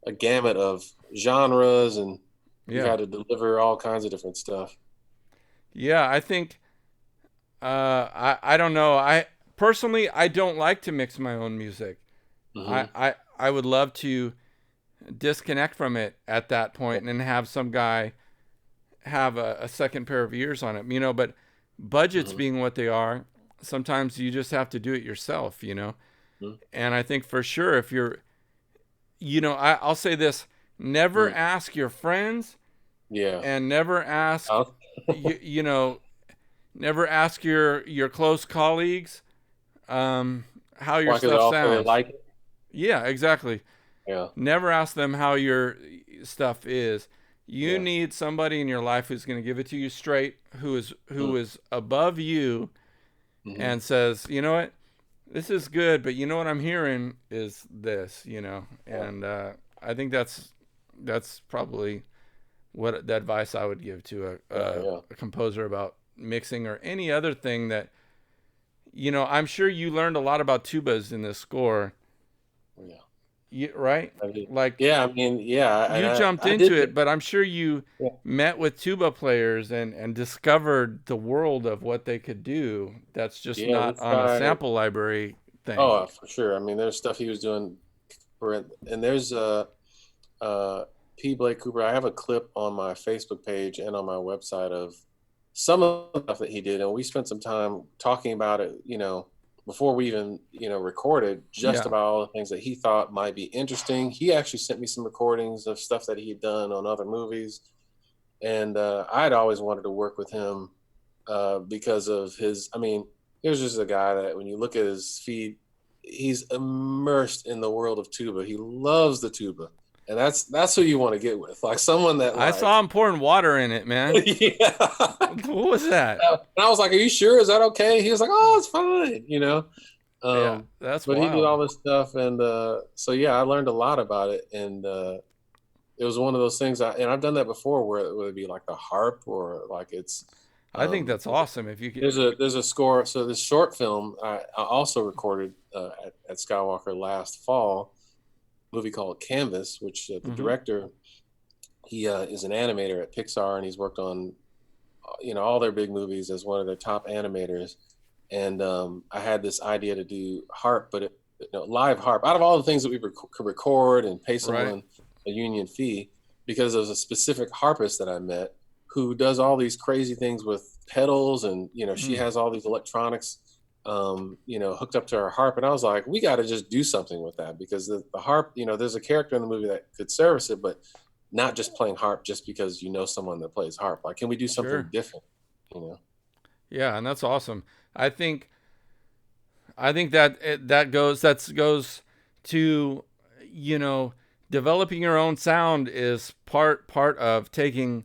a gamut of genres and you've Yeah. had to deliver all kinds of different stuff. Yeah, I think I don't know. I personally I don't like to mix my own music. hmm I would love to disconnect from it at that point and have some guy have a second pair of ears on it. But budgets hmm being what they are, sometimes you just have to do it yourself. hmm And I think for sure if you're I'll say this, never ask your friends Yeah. and never ask I'll- you, you know never ask your close colleagues how your Why? Because stuff also they sounds. like it. Yeah, exactly. Yeah. Never ask them how your stuff is. You Yeah. need somebody in your life who's going to give it to you straight, who is hmm who is above you hmm and says, you know what, this is good, but you know what I'm hearing is this. Yeah. And I think that's probably what the advice I would give to Yeah. Yeah. a composer about mixing or any other thing that I'm sure you learned a lot about tubas in this score. Yeah. right? I mean, Like yeah, I mean, yeah, and you jumped I did into think, it, but I'm sure you yeah, met with tuba players and discovered the world of what they could do. That's just yeah, not this on a guy. sample library thing. Oh, for sure. I mean, there's stuff he was doing for, and there's uh P. Blake Cooper. I have a clip on my Facebook page and on my website of some of the stuff that he did, and we spent some time talking about it. Before we even recorded, just Yeah. about all the things that he thought might be interesting. He actually sent me some recordings of stuff that he had done on other movies, and I'd always wanted to work with him because of his. I mean, he was just a guy that when you look at his feed, he's immersed in the world of tuba. He loves the tuba, and that's who you want to get with, like someone that I saw like, him pouring water in it, man. yeah. What was that? And I was like, "Are you sure? Is that okay?" He was like, "Oh, it's fine." Yeah, Um, that's but he did wild. all this stuff, and so yeah, I learned a lot about it, and it was one of those things. And I've done that before, where it would be like the harp, or like it's I think um, that's awesome. If you could, there's a score. So this short film I also recorded at Skywalker last fall, a movie called Canvas, which the hmm director, he is an animator at Pixar, and he's worked on all their big movies as one of their top animators. And I had this idea to do harp, but live harp. Out of all the things that we could record and pay right? someone a union fee, because there's a specific harpist that I met who does all these crazy things with pedals, and she Mm, has all these electronics, hooked up to her harp. And I was like, we got to just do something with that, because the harp, there's a character in the movie that could service it, but not just playing harp just because you know someone that plays harp. Like, can we do something sure. different? You know? Yeah, and that's awesome. I think that that goes to you know developing your own sound is part of taking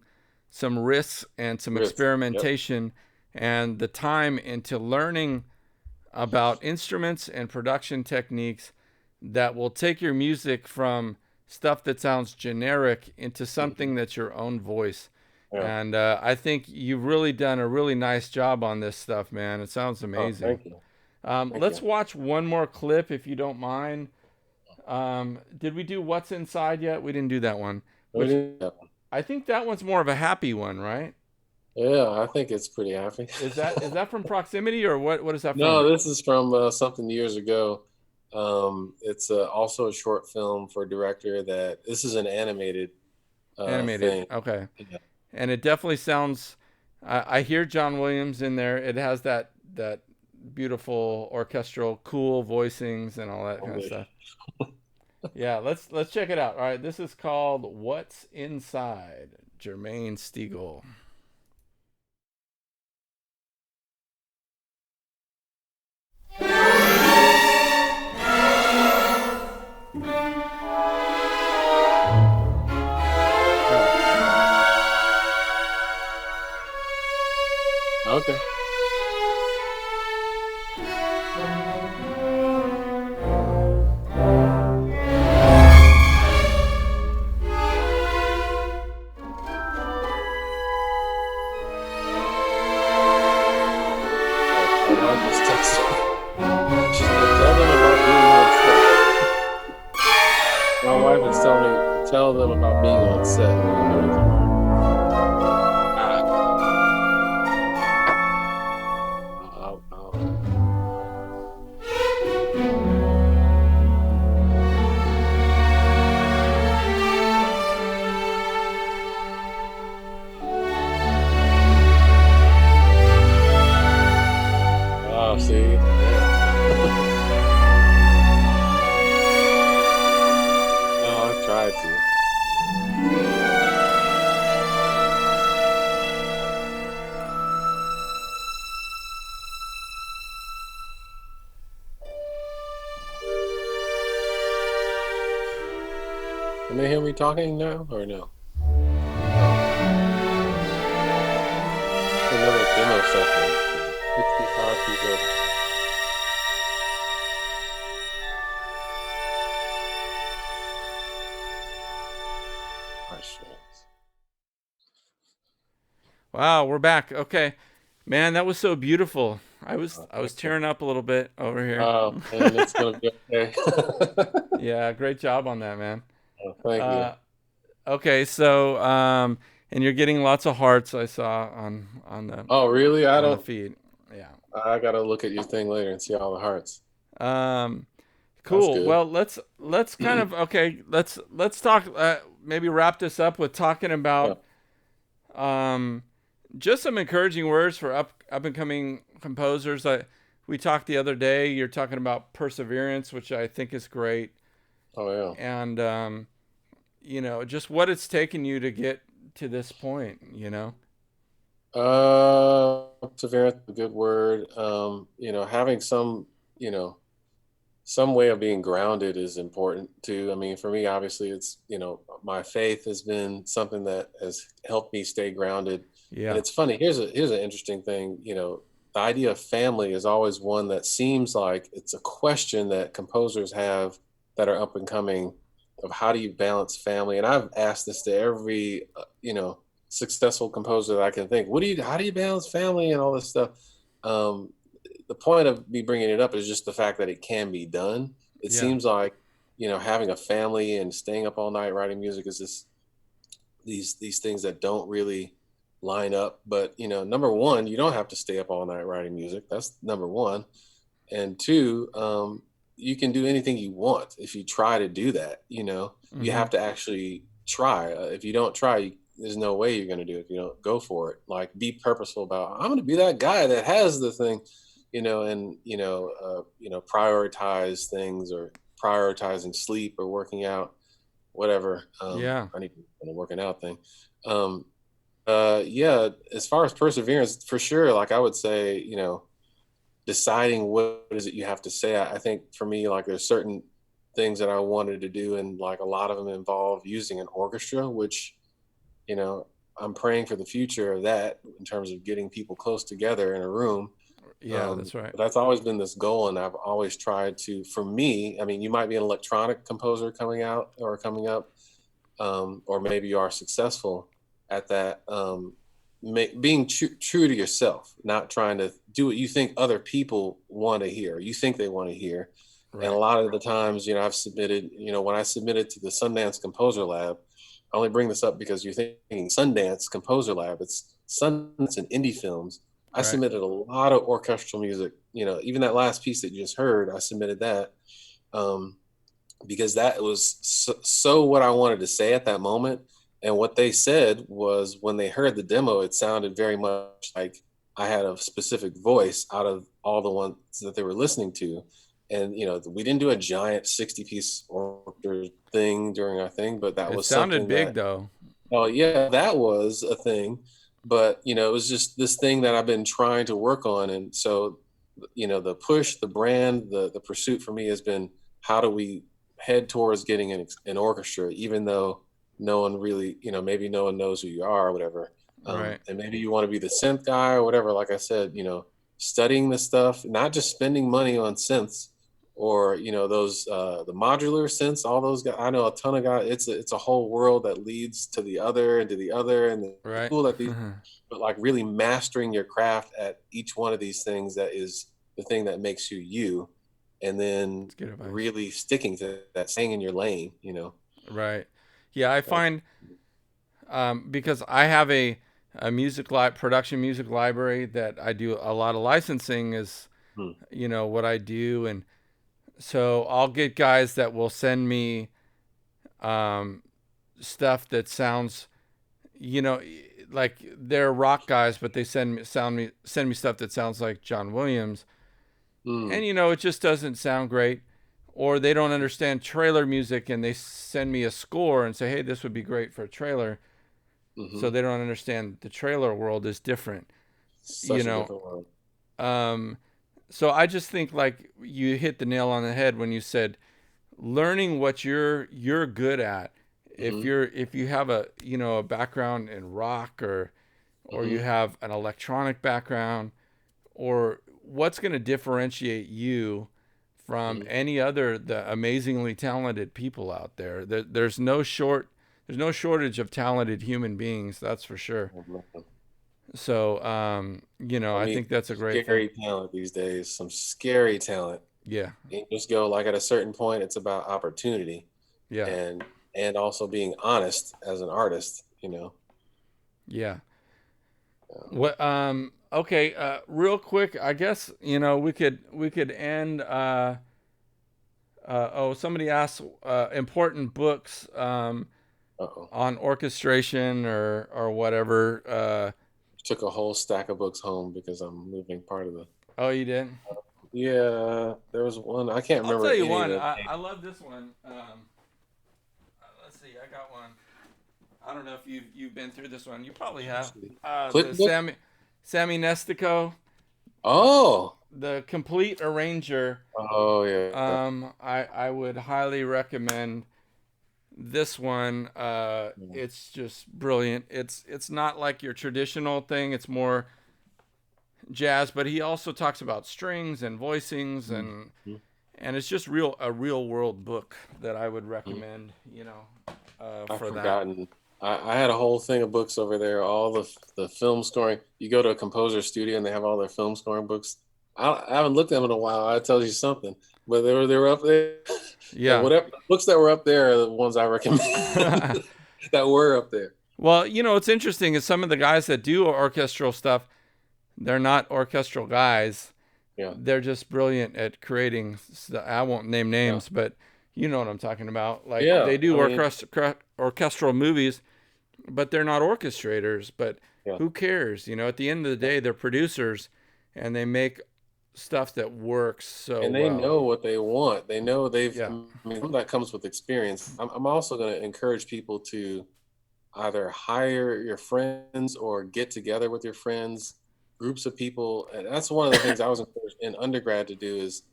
some risks and some Risk. Yep. experimentation and the time into learning about instruments and production techniques that will take your music from stuff that sounds generic into Hmm. something that's your own voice. Yeah. And I think you've really done a really nice job on this stuff, man. It sounds Oh, amazing. thank you. Thank Let's you. watch one more clip if you don't mind. Did we do What's Inside yet? We didn't do that one. We Which did that one. I think that one's more of a happy one, right? Yeah, I think it's pretty happy. Is that from Proximity or what is that from? No, this is from something years ago. It's also a short film for a director that this is an animated Animated. thing. Okay. Yeah. And it definitely sounds. I hear John Williams in there. It has that beautiful orchestral, cool voicings and all that kind of stuff. Yeah, let's check it out. All right, this is called "What's Inside." Jermaine Stegall. Oh, okay. Oh, my wife is texting me. She said, "Tell them about being on set." My wife is telling me, "Tell them about being on set when you're doing tomorrow." Ah, I'll. Oh, see, yeah. Oh, I've tried to. Can they hear me talking now or no? Oh, it's another demo session. 65 people. Wow, we're back. Okay. Man, that was so beautiful. I was I Thank was you. tearing up a little bit over here. Oh, and it's gonna be okay. Yeah, great job on that, man. Oh, thank you. Uh, okay, so and you're getting lots of hearts I saw Oh, really? I on the don't. feed. Yeah. I gotta look at your thing later and see all the hearts. Um, That's cool. good. Well, let's kind of okay. Let's talk. Maybe wrap this up with talking Yeah. about um, just some encouraging words for up and coming composers. We talked the other day. You're talking about perseverance, which I think is great, Oh, yeah. and just what it's taken you to get to this point. Perseverance, a good word. Having you know, some way of being grounded is important too. I mean, for me, obviously, it's, my faith has been something that has helped me stay grounded. And Yeah. it's funny. Here's an interesting thing. The idea of family is always one that seems like it's a question that composers have that are up and coming, of how do you balance family? And I've asked this to every, successful composer that I can think. How do you balance family and all this stuff? Um, the point of me bringing it up is just the fact that it can be done. It Yeah. seems like, having a family and staying up all night writing music is just these things that don't really line up. But, number one, you don't have to stay up all night writing music. That's number one. And two, you can do anything you want if you try to do that. You Mm-hmm. have to actually try. If you don't try, there's no way you're going to do it if you don't go for it. Like, be purposeful about, I'm going to be that guy that has the thing, and prioritize things, or prioritizing sleep or working out, whatever. Yeah. I need to do a working out thing. Um, yeah, as far as perseverance, for sure. Like, I would say, deciding what is it you have to say. I think for me, like, there's certain things that I wanted to do, and like a lot of them involve using an orchestra, which, you know, I'm praying for the future of that in terms of getting people close together in a room. Yeah. That's right. But that's always been this goal, and I've always tried to. For me, I mean, you might be an electronic composer coming out or coming up, or maybe you are successful at that. Being true to yourself, not trying to do what you think other people want to hear, you think they want to hear. And a Right. lot of the times, I've submitted, when I submitted to the Sundance Composer Lab, I only bring this up because you're thinking Sundance Composer Lab, it's Sundance and indie films. I Right. submitted a lot of orchestral music, even that last piece that you just heard, I submitted that. Um, because that was so what I wanted to say at that moment. And what they said was, when they heard the demo, it sounded very much like I had a specific voice out of all the ones that they were listening to. And, we didn't do a giant 60-piece orchestra thing during our thing, but that It was sounded something big that, though. oh, yeah, that was a thing. But, it was just this thing that I've been trying to work on. And so, the push, the brand, the pursuit for me has been, how do we head towards getting an orchestra, even though no one really, maybe no one knows who you are or whatever. Right. And maybe you want to be the synth guy or whatever. Like I said, studying the stuff, not just spending money on synths, or, those, the modular synths, all those guys. I know a ton of guys. It's a whole world that leads to the other and to the other. And the Right. cool that these, but like really mastering your craft at each one of these things, that is the thing that makes you you. And then That's good advice. really sticking to that, staying in your lane. Right. Yeah, I That's, find because I have a production music library that I do a lot of licensing is hmm, what I do, and so I'll get guys that will send me um, stuff that sounds you know like they're rock guys, but they send me stuff that sounds like John Williams, hmm, and it just doesn't sound great. Or they don't understand trailer music and they send me a score and say, hey, this would be great for a trailer. hmm. So they don't understand the trailer world is different, you Such a know. different world. Um, so I just think like you hit the nail on the head when you said learning what you're good at. Hmm, If you have a background in rock or you hmm, have an electronic background, or what's going to differentiate you from hmm. any other the amazingly talented people out there. There's no shortage of talented human beings, that's for sure. So, I I mean, think that's a great thing. scary talent these days. Some scary talent. Yeah, You just go like at a certain point, it's about opportunity yeah, and and also being honest as an artist. yeah. Uh, What? Okay. Real quick, I guess we could end. Oh, somebody asked important books uh-oh. on orchestration or whatever. Took a whole stack of books home because I'm moving part of the. Oh, you did. Yeah, there was one. I can't I'll remember tell you any of one. the I names. love this one. Let's see. I got one. I don't know if you've been through this one. You probably Let's have. see. The Clickbook? Sammy Nestico, Oh. the complete arranger. Oh yeah. I would highly recommend this one. Yeah. It's just brilliant. It's not like your traditional thing. It's more jazz, but he also talks about strings and voicings Mhm. and it's just a real world book that I would Mhm. recommend. I've For that. forgotten. I had a whole thing of books over there. All the film scoring. You go to a composer studio and they have all their film scoring books. I haven't looked at them in a while. I tell you something, but they were up there, and Yeah. whatever books that were up there are the ones I recommend that were up there. Well, what's interesting is some of the guys that do orchestral stuff, they're not orchestral guys. Yeah, They're just brilliant at creating. I won't name yeah, names, but you know what I'm talking about. Like yeah. they do I mean, orchestral movies, but they're not orchestrators. But yeah. who cares? At the end of the day, they're producers, and they make stuff that works so And they well. know what they want. They know they've. I Yeah. mean, some of that comes with experience. I'm also going to encourage people to either hire your friends or get together with your friends, groups of people. And that's one of the things I was encouraged in undergrad to do is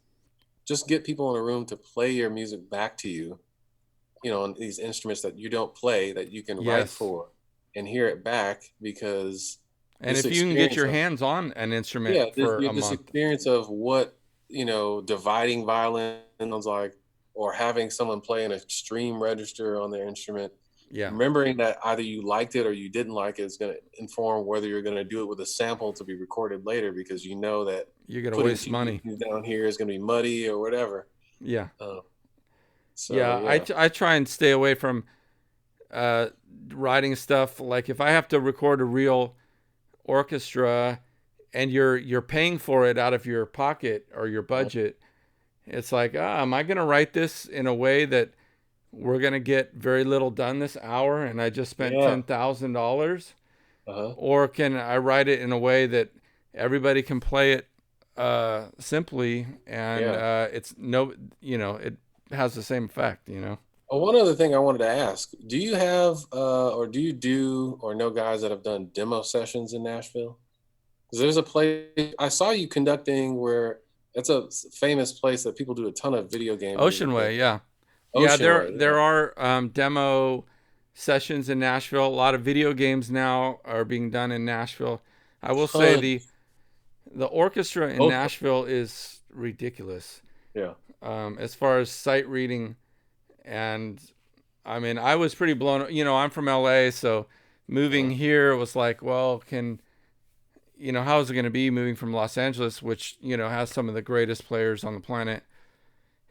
just get people in a room to play your music back to you, on these instruments that you don't play that you can write Yes. for and hear it back because And this if you can get experience your of hands on an instrument yeah, this for yeah, a this month. experience of what, dividing violin sounds like, or having someone play an extreme register on their instrument, Yeah. remembering that either you liked it or you didn't like it is going to inform whether you're going to do it with a sample to be recorded later because you know that You're gonna putting waste two money. keys down here is going to be muddy or whatever. Yeah. Uh, so Yeah. I, yeah, I try and stay away from uh, writing stuff. Like if I have to record a real orchestra and you're paying for it out of your pocket or your uh-huh, budget, it's like, am I gonna write this in a way that we're gonna get very little done this hour and I just spent yeah, $10,000? uh-huh, Or can I write it in a way that everybody can play it simply and yeah. it's no, it has the same effect. Well, one other thing I wanted to ask: do you have, or do you do, or know guys that have done demo sessions in Nashville? Because there's a place I saw you conducting where it's a famous place that people do a ton of video game Ocean music in. Way, yeah. Yeah, Ocean there Way, yeah. there are demo sessions in Nashville. A lot of video games now are being done in Nashville. I will say the Tons. the orchestra in Both. Nashville is ridiculous Yeah. as far as sight reading, and I mean I was pretty blown. I'm from LA, so moving Uh-huh. here was like, well, how is it going to be moving from Los Angeles, which has some of the greatest players on the planet,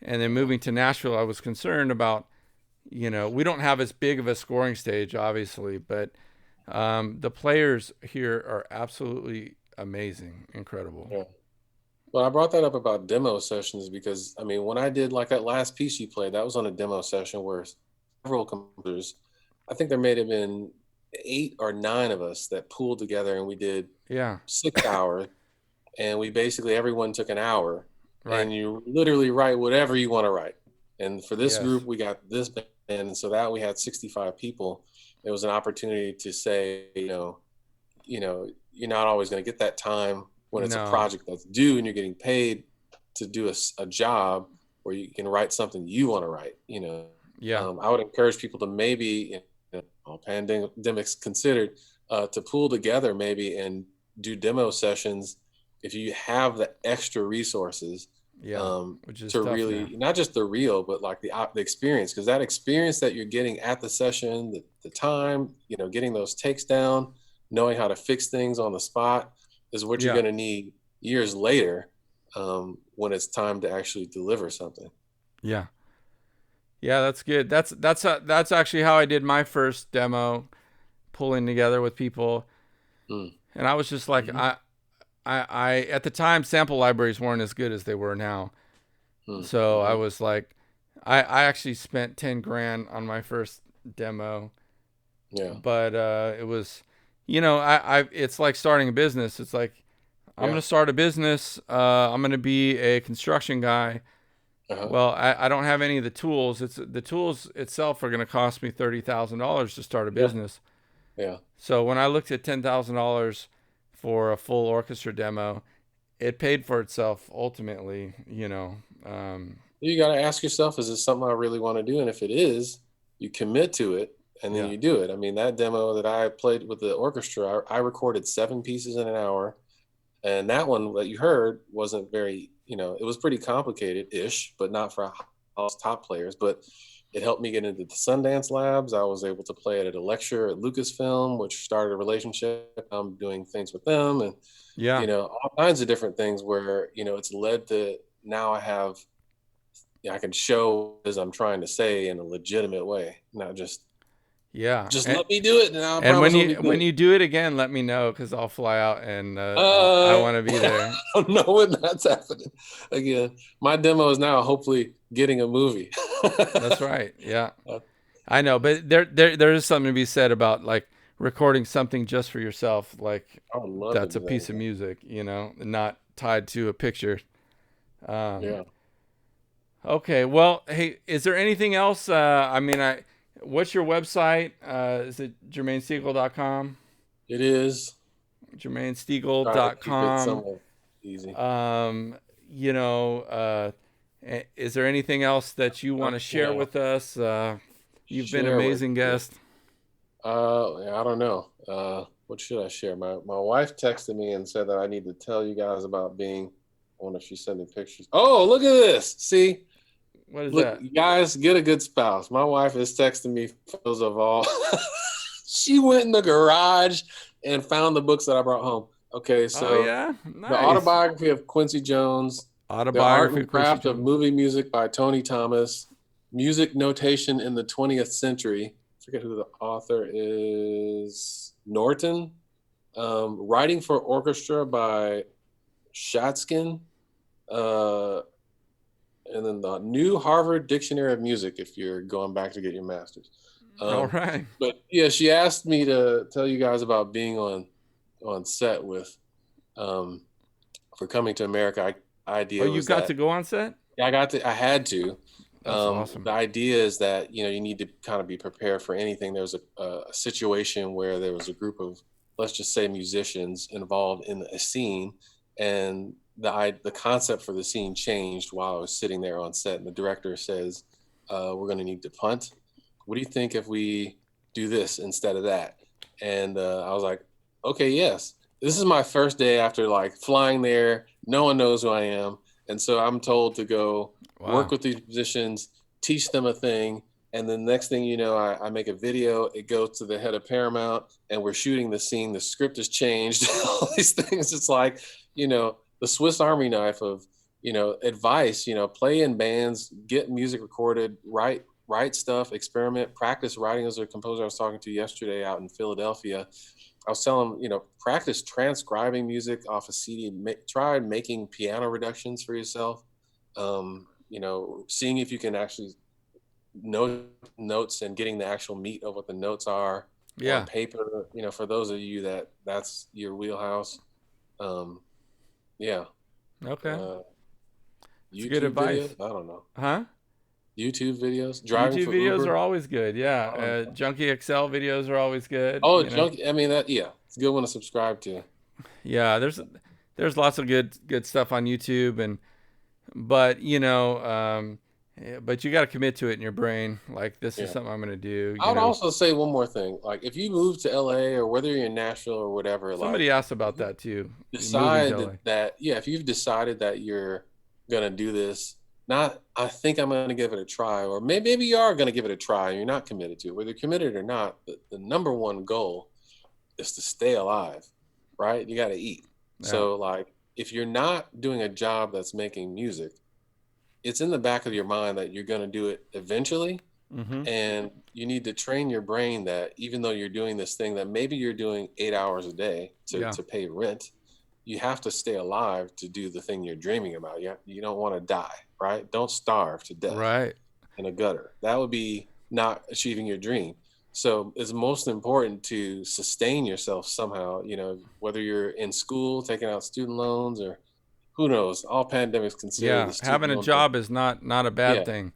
and then Uh-huh. moving to Nashville, I was concerned about. We don't have as big of a scoring stage, obviously, but the players here are absolutely amazing, incredible. Yeah. Well, I brought that up about demo sessions because I mean, when I did like that last piece you played, that was on a demo session where several composers, I think there may have been 8 or 9 of us that pooled together and we did Yeah, 6 hours, and we basically everyone took an hour, right. and you literally write whatever you want to write. And for this Yes. group, we got this band, and so that we had 65 people. It was an opportunity to say, you're not always going to get that time when it's a No. project that's due and you're getting paid to do a job where you can write something you want to write. Yeah. I would encourage people to maybe, all pandemics considered, to pull together maybe and do demo sessions if you have the extra resources, Yeah. Which is to tough now. really not just the real but like the experience, because that experience that you're getting at the session, the time, getting those takes down, knowing how to fix things on the spot is what you're Yeah. going to need years later, when it's time to actually deliver something. Yeah. Yeah, that's good. That's actually how I did my first demo, pulling together with people. Mm. And I was just like, Mm-hmm. I at the time sample libraries weren't as good as they were now. So I Mm-hmm. was like, I actually spent 10 grand on my first demo, Yeah. but it was, it's like starting a business. It's like, I'm Yeah. gonna start a business. I'm gonna be a construction guy. Uh-huh. Well, I don't have any of the tools. It's the tools itself are gonna cost me $30,000 to start a Yeah. business. Yeah. So when I looked at $10,000 for a full orchestra demo, it paid for itself ultimately. You got to ask yourself, is this something I really want to do? And if it is, you commit to it and then Yeah, you do it. I mean, that demo that I played with the orchestra, I recorded 7 pieces in an hour. And that one that you heard wasn't very, it was pretty complicated ish, but not for us top players. But it helped me get into the Sundance Labs. I was able to play it at a lecture at Lucasfilm, which started a relationship. I'm doing things with them and, yeah, all kinds of different things where, it's led to now I have, I can show as I'm trying to say in a legitimate way, not yeah. just And let me do it and I and promise when it'll you be when good. you do it again, let me know because I'll fly out and I Uh, want to be there. I don't know when that's happening. Again, my demo is now hopefully getting a movie. That's right. Yeah, Uh, I know, but there is something to be said about like recording something just for yourself, like I would love to that's a do that piece of again. music, not tied to a picture. Um, Yeah, okay, well, hey, is there anything else? What's your website? Is it jermainestegall.com? it is. Try to keep it jermainestegall.com. somewhat easy. Um, is there anything else that you want to share Yeah, with us? You've been an share with amazing you. guest. I don't know. What should I share? My wife texted me and said that I need to tell you guys about being. I wonder if she sent me pictures. Oh, look at this! See, What is look, that? you guys, get a good spouse. My wife is texting me photos of all. She went in the garage and found the books that I brought home. Okay, Oh so yeah, the nice. autobiography of Quincy Jones, the art Autobiography and of Quincy craft of Jones. movie music by Tony Thomas, music notation in the 20th century. I forget who the author is. Norton. Writing for orchestra by Shatskin. Uh, and then the new Harvard Dictionary of Music if you're going back to get your master's. All Um, right. but yeah, she asked me to tell you guys about being on set with um, for Coming to America. Oh, Idea you was got that to go on set? I had to. That's awesome. The idea is that you need to kind of be prepared for anything. There was a situation where there was a group of, let's just say, musicians involved in a scene, and the concept for the scene changed while I was sitting there on set. And the director says, "We're going to need to punt. What do you think if we do this instead of that?" And I was like, "Okay, yes." This is my first day after like flying there. No one knows who I am, and so I'm told to go work Wow. with these musicians, teach them a thing. And then next thing you know, I make a video. It goes to the head of Paramount, and we're shooting the scene. The script has changed. All these things. It's like the Swiss Army knife of advice. Play in bands, get music recorded, write stuff, experiment, practice writing. As a composer I was talking to yesterday out in Philadelphia, I was telling him, practice transcribing music off a CD. Try making piano reductions for yourself. Seeing if you can actually note notes and getting the actual meat of what the notes are on Yeah. paper. For those of you that's your wheelhouse. Um, yeah. Okay. Uh, It's good YouTube videos. advice. I don't know. Huh? YouTube videos. Driving YouTube for videos are Uber. always good. Yeah. I don't know. Junkie XL videos are always good. Oh, junk. I mean that. Yeah, it's a good one to subscribe to. Yeah. There's lots of good stuff on YouTube, but but you got to commit to it in your brain. Like this is Yeah. something I'm gonna do. I would also say one more thing. Like if you move to LA or whether you're in Nashville or whatever, like Somebody asked if about you that too. Moving to decide LA. that yeah, if you've decided that you're gonna do this, not I think I'm gonna give it a try, or maybe you are gonna give it a try and you're not committed to it, whether you're committed or not, the number one goal is to stay alive, right? You got to eat. Yeah. So like if you're not doing a job that's making music, it's in the back of your mind that you're going to do it eventually, Mm-hmm. and you need to train your brain that even though you're doing this thing that maybe you're doing 8 hours a day Yeah. to pay rent, you have to stay alive to do the thing you're dreaming about. You don't want to die, right? Don't starve to death Right. in a gutter. That would be not achieving your dream. So it's most important to sustain yourself somehow, whether you're in school taking out student loans, or who knows, all pandemics consider Yeah. the student Having a loan thing. job is not a bad Yeah. thing.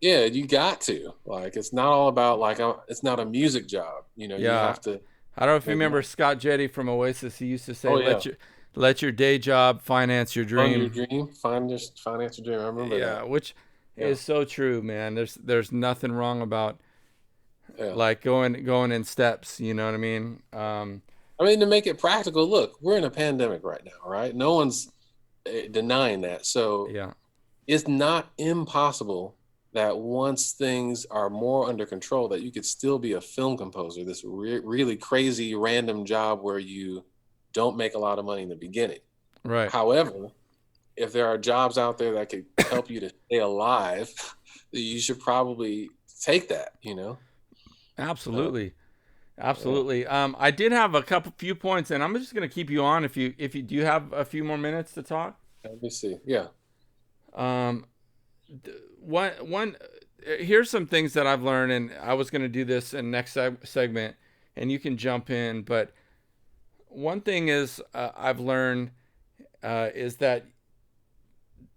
Yeah, you got to. Like it's not all about like it's not a music job. You Yeah. have to I don't know if you make remember money. Scott Jetty from Oasis. He used to say, Oh yeah. let your day job finance your Fund your dream." dream, find your finance your dream. I remember that. Yeah, which Yeah. is so true, man. There's nothing wrong about Yeah. like going in steps. You know what I mean? I mean, to make it practical, look, we're in a pandemic right now, right? No one's denying that. So Yeah. it's not impossible that once things are more under control, that you could still be a film composer, this really crazy random job where you don't make a lot of money in the beginning. Right. However, if there are jobs out there that could help you to stay alive, you should probably take that. Uh, Absolutely. yeah. Absolutely. I did have a few points, and I'm just gonna keep you on if you do you have a few more minutes to talk. Let me see. Yeah. Um, one here's some things that I've learned, and I was gonna do this in next segment, and you can jump in. But one thing is I've learned is that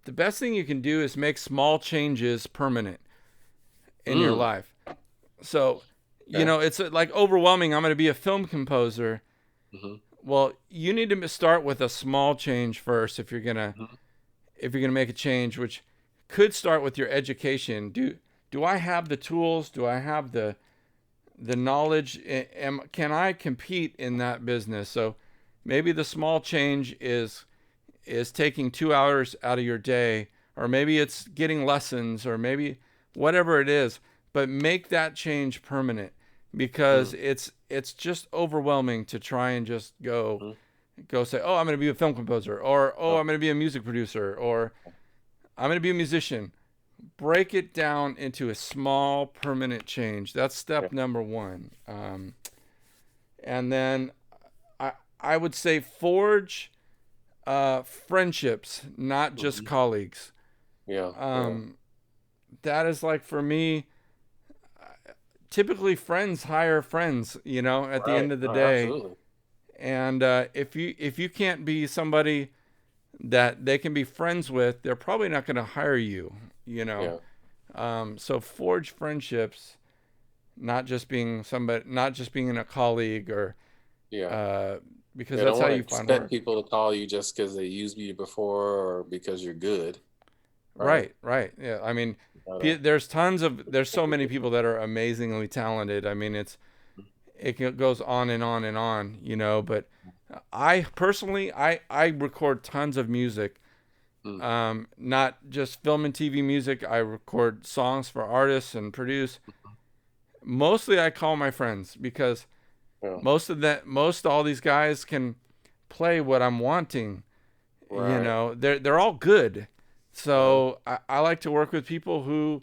the best thing you can do is make small changes permanent in your Mm, life. So, okay. it's like overwhelming. I'm going to be a film composer. Hmm. Well, you need to start with a small change first Hmm. if you're gonna make a change, which could start with your education. Do I have the tools? Do I have the knowledge? Can I compete in that business? So maybe the small change is taking 2 hours out of your day, or maybe it's getting lessons, or maybe whatever it is. But make that change permanent, because Mm, it's just overwhelming to try and just mm. go say, oh, I'm going to be a film composer, or oh, Oh, I'm going to be a music producer, or I'm going to be a musician. Break it down into a small permanent change. That's yeah. step number one. And then I would say forge friendships, not just Hmm. colleagues. Yeah. Yeah. Um, that is like for me, typically friends hire friends, at the Right. end of the Oh, day. absolutely. And if you can't be somebody that they can be friends with, they're probably not going to hire you. You know, Yeah. so forge friendships, not just being a colleague, or Yeah. uh, because They that's don't how want to you find expect work. people to call you just because they used you before or because you're good, right? Right, right. Yeah, I mean, But, uh, there's so many people that are amazingly talented. I mean, goes on and on and on, But I personally, I record tons of music, mm, not just film and TV music. I record songs for artists and produce. Mostly, I call my friends, because yeah. most all these guys can play what I'm wanting. Right. They're all good. Uh-huh. So I like to work with people who,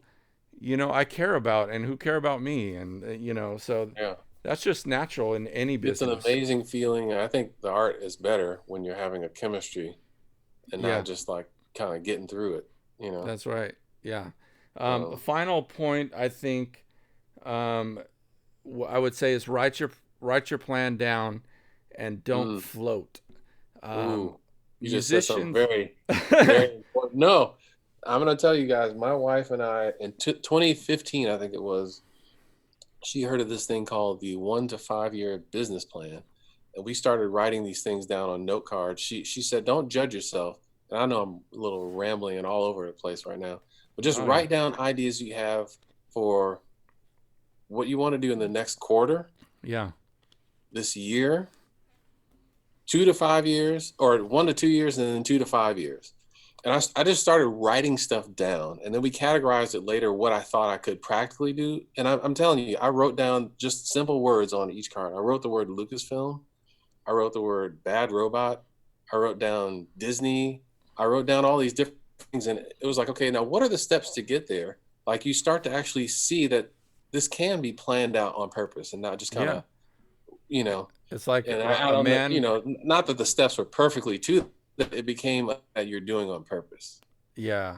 I care about, and who care about me, and so Yeah. that's just natural in any It's an business. amazing feeling. I think the art is better when you're having a chemistry and Yeah, not just like kind of getting through it. that's right. Yeah. A Um, final point, I think, um, I would say, is write your plan down, and don't mm, float. Um, ooh, you just said something musicians. very, very important. No, I'm gonna tell you guys. My wife and I, in 2015, I think it was, she heard of this thing called the 1 to 5 year business plan, and we started writing these things down on note cards. She said, "Don't judge yourself." And I know I'm a little rambling and all over the place right now, but just Oh yeah, write down ideas you have for what you want to do in the next quarter, yeah, this year, 2 to 5 years, or 1 to 2 years, and then 2 to 5 years. and I just started writing stuff down, and then we categorized it later what I thought I could practically do. And I'm telling you, I wrote down just simple words on each card. I wrote the word Lucasfilm. I wrote the word bad robot. I wrote down Disney. I wrote down all these different things, and it was like, okay, now what are the steps to get there? Like you start to actually see that this can be planned out on purpose and not just kind Yeah. of, you know. It's like And I a don't know, man. not that the steps were perfectly to that, it became that you're doing on purpose. Yeah.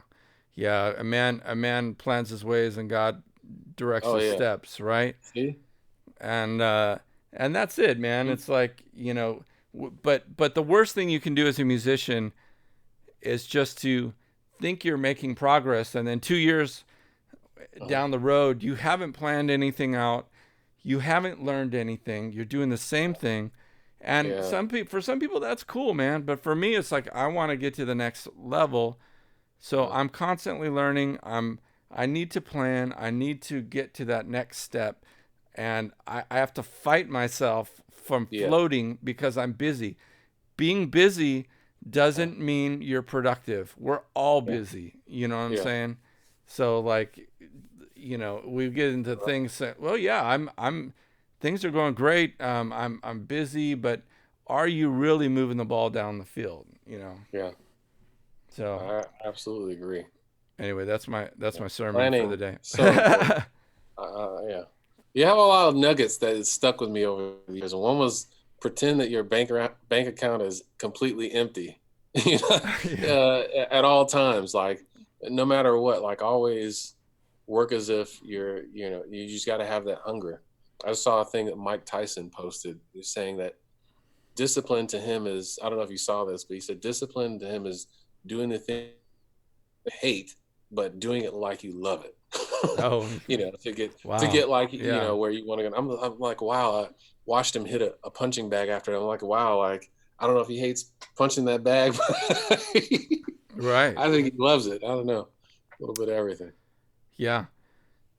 Yeah. A man plans his ways and God directs Oh his yeah, steps, right? see, And that's it, man. mm-hmm. It's like, but the worst thing you can do as a musician is just to think you're making progress, and then 2 years down the road you haven't planned anything out, you haven't learned anything, you're doing the same thing. And Yeah, for some people that's cool, man, but for me it's like I want to get to the next level. So uh, I'm constantly learning. I need to plan. I need to get to that next step. And I have to fight myself from yeah, floating because I'm busy. Being busy uh, doesn't mean you're productive. We're all yeah, busy. You know what I'm yeah. saying? So like, we get into Uh, things that, well, yeah, things are going great. I'm busy, but are you really moving the ball down the field? yeah, So I absolutely agree. anyway, that's Yeah. my sermon for the Planning day. so important. Yeah, you have a lot of nuggets that has stuck with me over the years. And one was pretend that your bank account is completely empty, you know, Yeah. at all times. Like no matter what, like always work as if you just got to have that hunger. I saw a thing that Mike Tyson posted saying that discipline to him is, I don't know if you saw this, but he said discipline to him is doing the thing you hate, but doing it like you love it. Oh, To wow. get like Yeah. where you want to go. I'm like, wow. I watched him hit a punching bag after it. I'm like, wow. Like I don't know if he hates punching that bag, but Right. I think he loves it. I don't know, a little bit of everything. Yeah.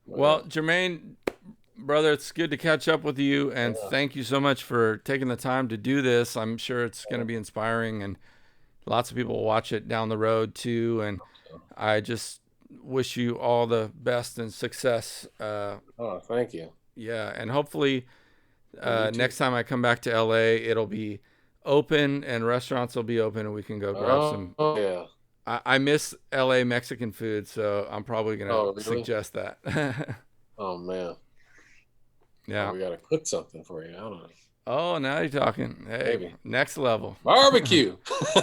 But yeah, Well, Jermaine, brother, it's good to catch up with you, and yeah, thank you so much for taking the time to do this. I'm sure it's going yeah. to be inspiring, and lots of people will watch it down the road too. And So, I just wish you all the best and success. oh, thank you. Yeah, and hopefully Yeah, you too. next time I come back to LA, it'll be open and restaurants will be open, and we can go grab some. Oh yeah. I miss LA Mexican food, so I'm probably gonna Oh really? suggest that. Oh man. Oh, Yeah. we gotta cook something for you. I don't know. Oh, now you're talking. Hey, Maybe next level. barbecue.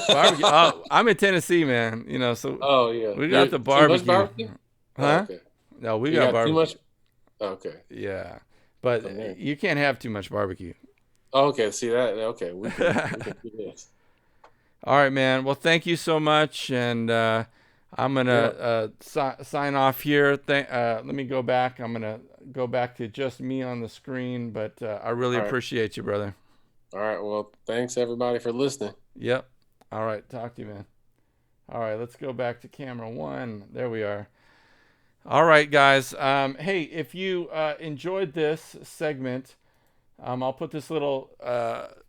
Barbecue. Oh, I'm in Tennessee, man. So Oh yeah. we got You the too much barbecue. barbecue? Oh, Huh? okay. No, we You got got too barbecue. much. Okay. Yeah. From But there. you can't have too much barbecue. Oh, okay. See that? Okay. We can do this. All right, man. Well, thank you so much. And I'm going Yeah. to sign off here. Let me go back. I'm going to go back to just me on the screen. But I really All right. appreciate you, brother. All right. Well, thanks everybody for listening. Yep. All right. Talk to you, man. All right. Let's go back to camera one. There we are. All right, guys. Hey, if you enjoyed this segment, I'll put this little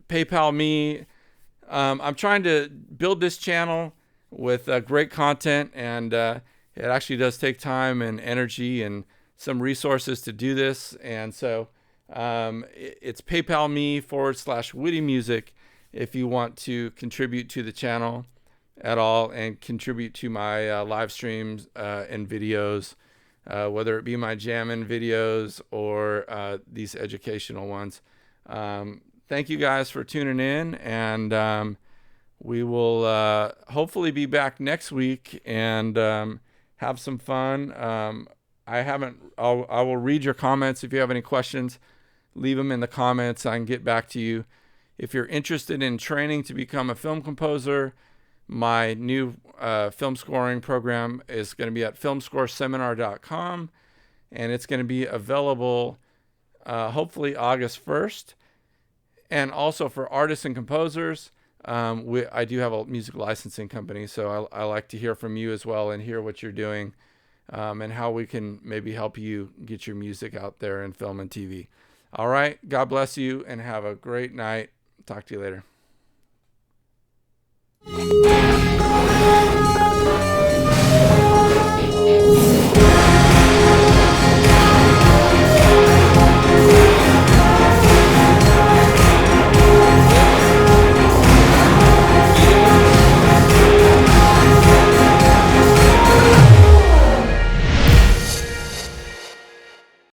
PayPal me. I'm trying to build this channel with great content, and it actually does take time and energy and some resources to do this. And so it's PayPal me /Witty Music if you want to contribute to the channel at all and contribute to my live streams and videos, whether it be my jamming videos or these educational ones. Thank you guys for tuning in, and we will hopefully be back next week and have some fun. I will read your comments. If you have any questions, leave them in the comments. I can get back to you. If you're interested in training to become a film composer, my new film scoring program is going to be at filmscoreseminar.com, and it's going to be available hopefully August 1st. And also for artists and composers, I do have a music licensing company, so I like to hear from you as well and hear what you're doing and how we can maybe help you get your music out there in film and TV. All right. God bless you and have a great night. Talk to you later.